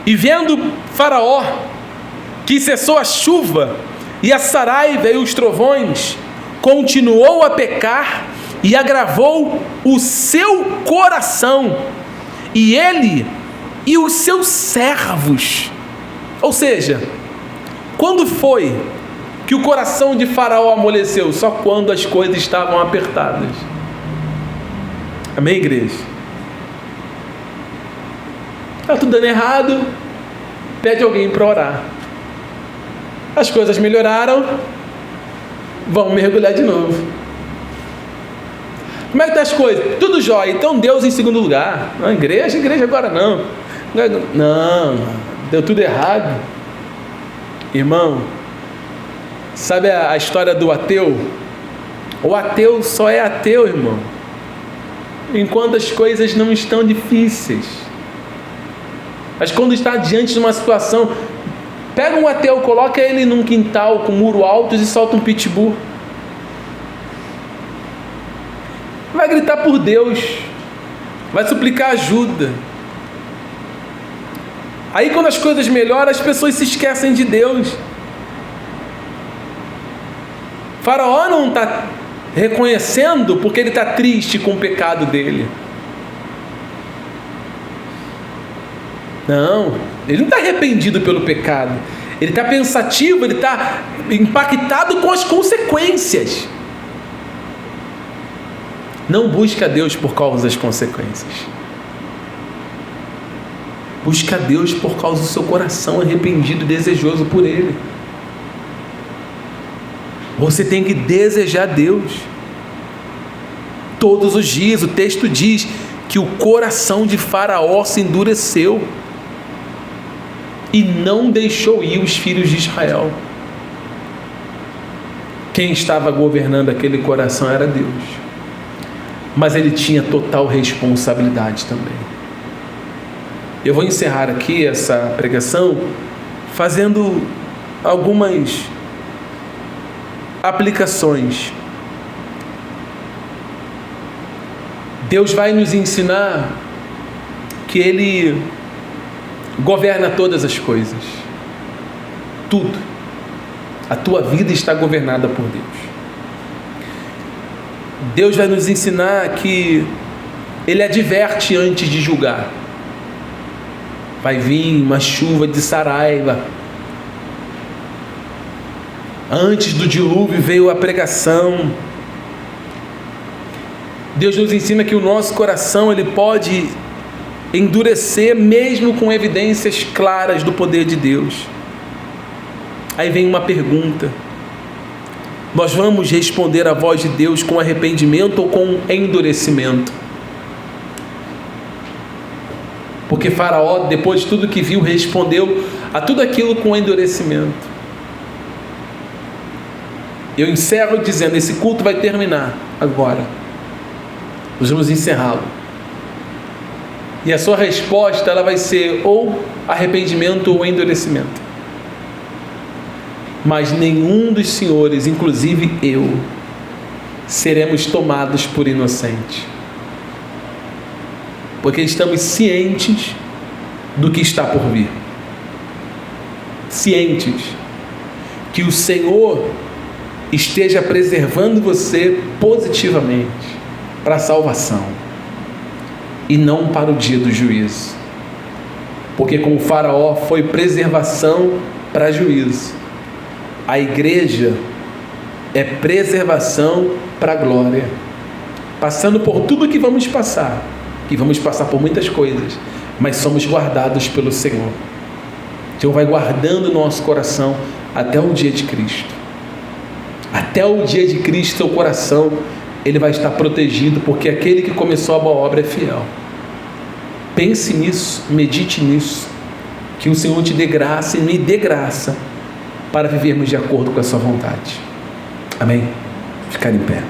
e vendo Faraó que cessou a chuva e a saraiva e os trovões, continuou a pecar e agravou o seu coração, e ele e os seus servos. Ou seja, quando foi que o coração de Faraó amoleceu? Só quando as coisas estavam apertadas. Amém, igreja? Está tudo dando errado, pede alguém para orar. As coisas melhoraram, vão mergulhar de novo. Como é que estão as coisas? Tudo jóia. Então Deus em segundo lugar. Não, igreja agora não. Não, deu tudo errado. Irmão, sabe a história do ateu? O ateu só é ateu, irmão, enquanto as coisas não estão difíceis. Mas quando está diante de uma situação, pega um ateu, coloca ele num quintal com muro alto e solta um pitbull. Vai gritar por Deus, vai suplicar ajuda. Aí quando as coisas melhoram, as pessoas se esquecem de Deus. Faraó não está reconhecendo porque ele está triste com o pecado dele. Não, ele não está arrependido pelo pecado. Ele está pensativo, ele está impactado com as consequências. Não busca a Deus por causa das consequências. Busca a Deus por causa do seu coração arrependido e desejoso por Ele. Você tem que desejar Deus todos os dias. O texto diz que o coração de Faraó se endureceu e não deixou ir os filhos de Israel. Quem estava governando aquele coração era Deus. Mas ele tinha total responsabilidade também. Eu vou encerrar aqui essa pregação fazendo algumas aplicações. Deus vai nos ensinar que Ele governa todas as coisas. Tudo. A tua vida está governada por Deus. Deus vai nos ensinar que Ele adverte antes de julgar. Vai vir uma chuva de saraiva. Antes do dilúvio veio a pregação. Deus nos ensina que o nosso coração ele pode endurecer mesmo com evidências claras do poder de Deus. Aí vem uma pergunta: nós vamos responder à voz de Deus com arrependimento ou com endurecimento? Porque Faraó, depois de tudo que viu, respondeu a tudo aquilo com endurecimento. Eu encerro dizendo, esse culto vai terminar agora. Nós vamos encerrá-lo. E a sua resposta ela vai ser ou arrependimento ou endurecimento. Mas nenhum dos senhores, inclusive eu, seremos tomados por inocente. Porque estamos cientes do que está por vir. Cientes que o Senhor esteja preservando você positivamente para a salvação e não para o dia do juízo. Porque com o Faraó foi preservação para juízo. A igreja é preservação para a glória. Passando por tudo que vamos passar. E vamos passar por muitas coisas. Mas somos guardados pelo Senhor. Então vai guardando o nosso coração até o dia de Cristo. Até o dia de Cristo, seu coração, ele vai estar protegido, porque aquele que começou a boa obra é fiel. Pense nisso, medite nisso. Que o Senhor te dê graça e me dê graça para vivermos de acordo com a sua vontade. Amém? Ficar em pé.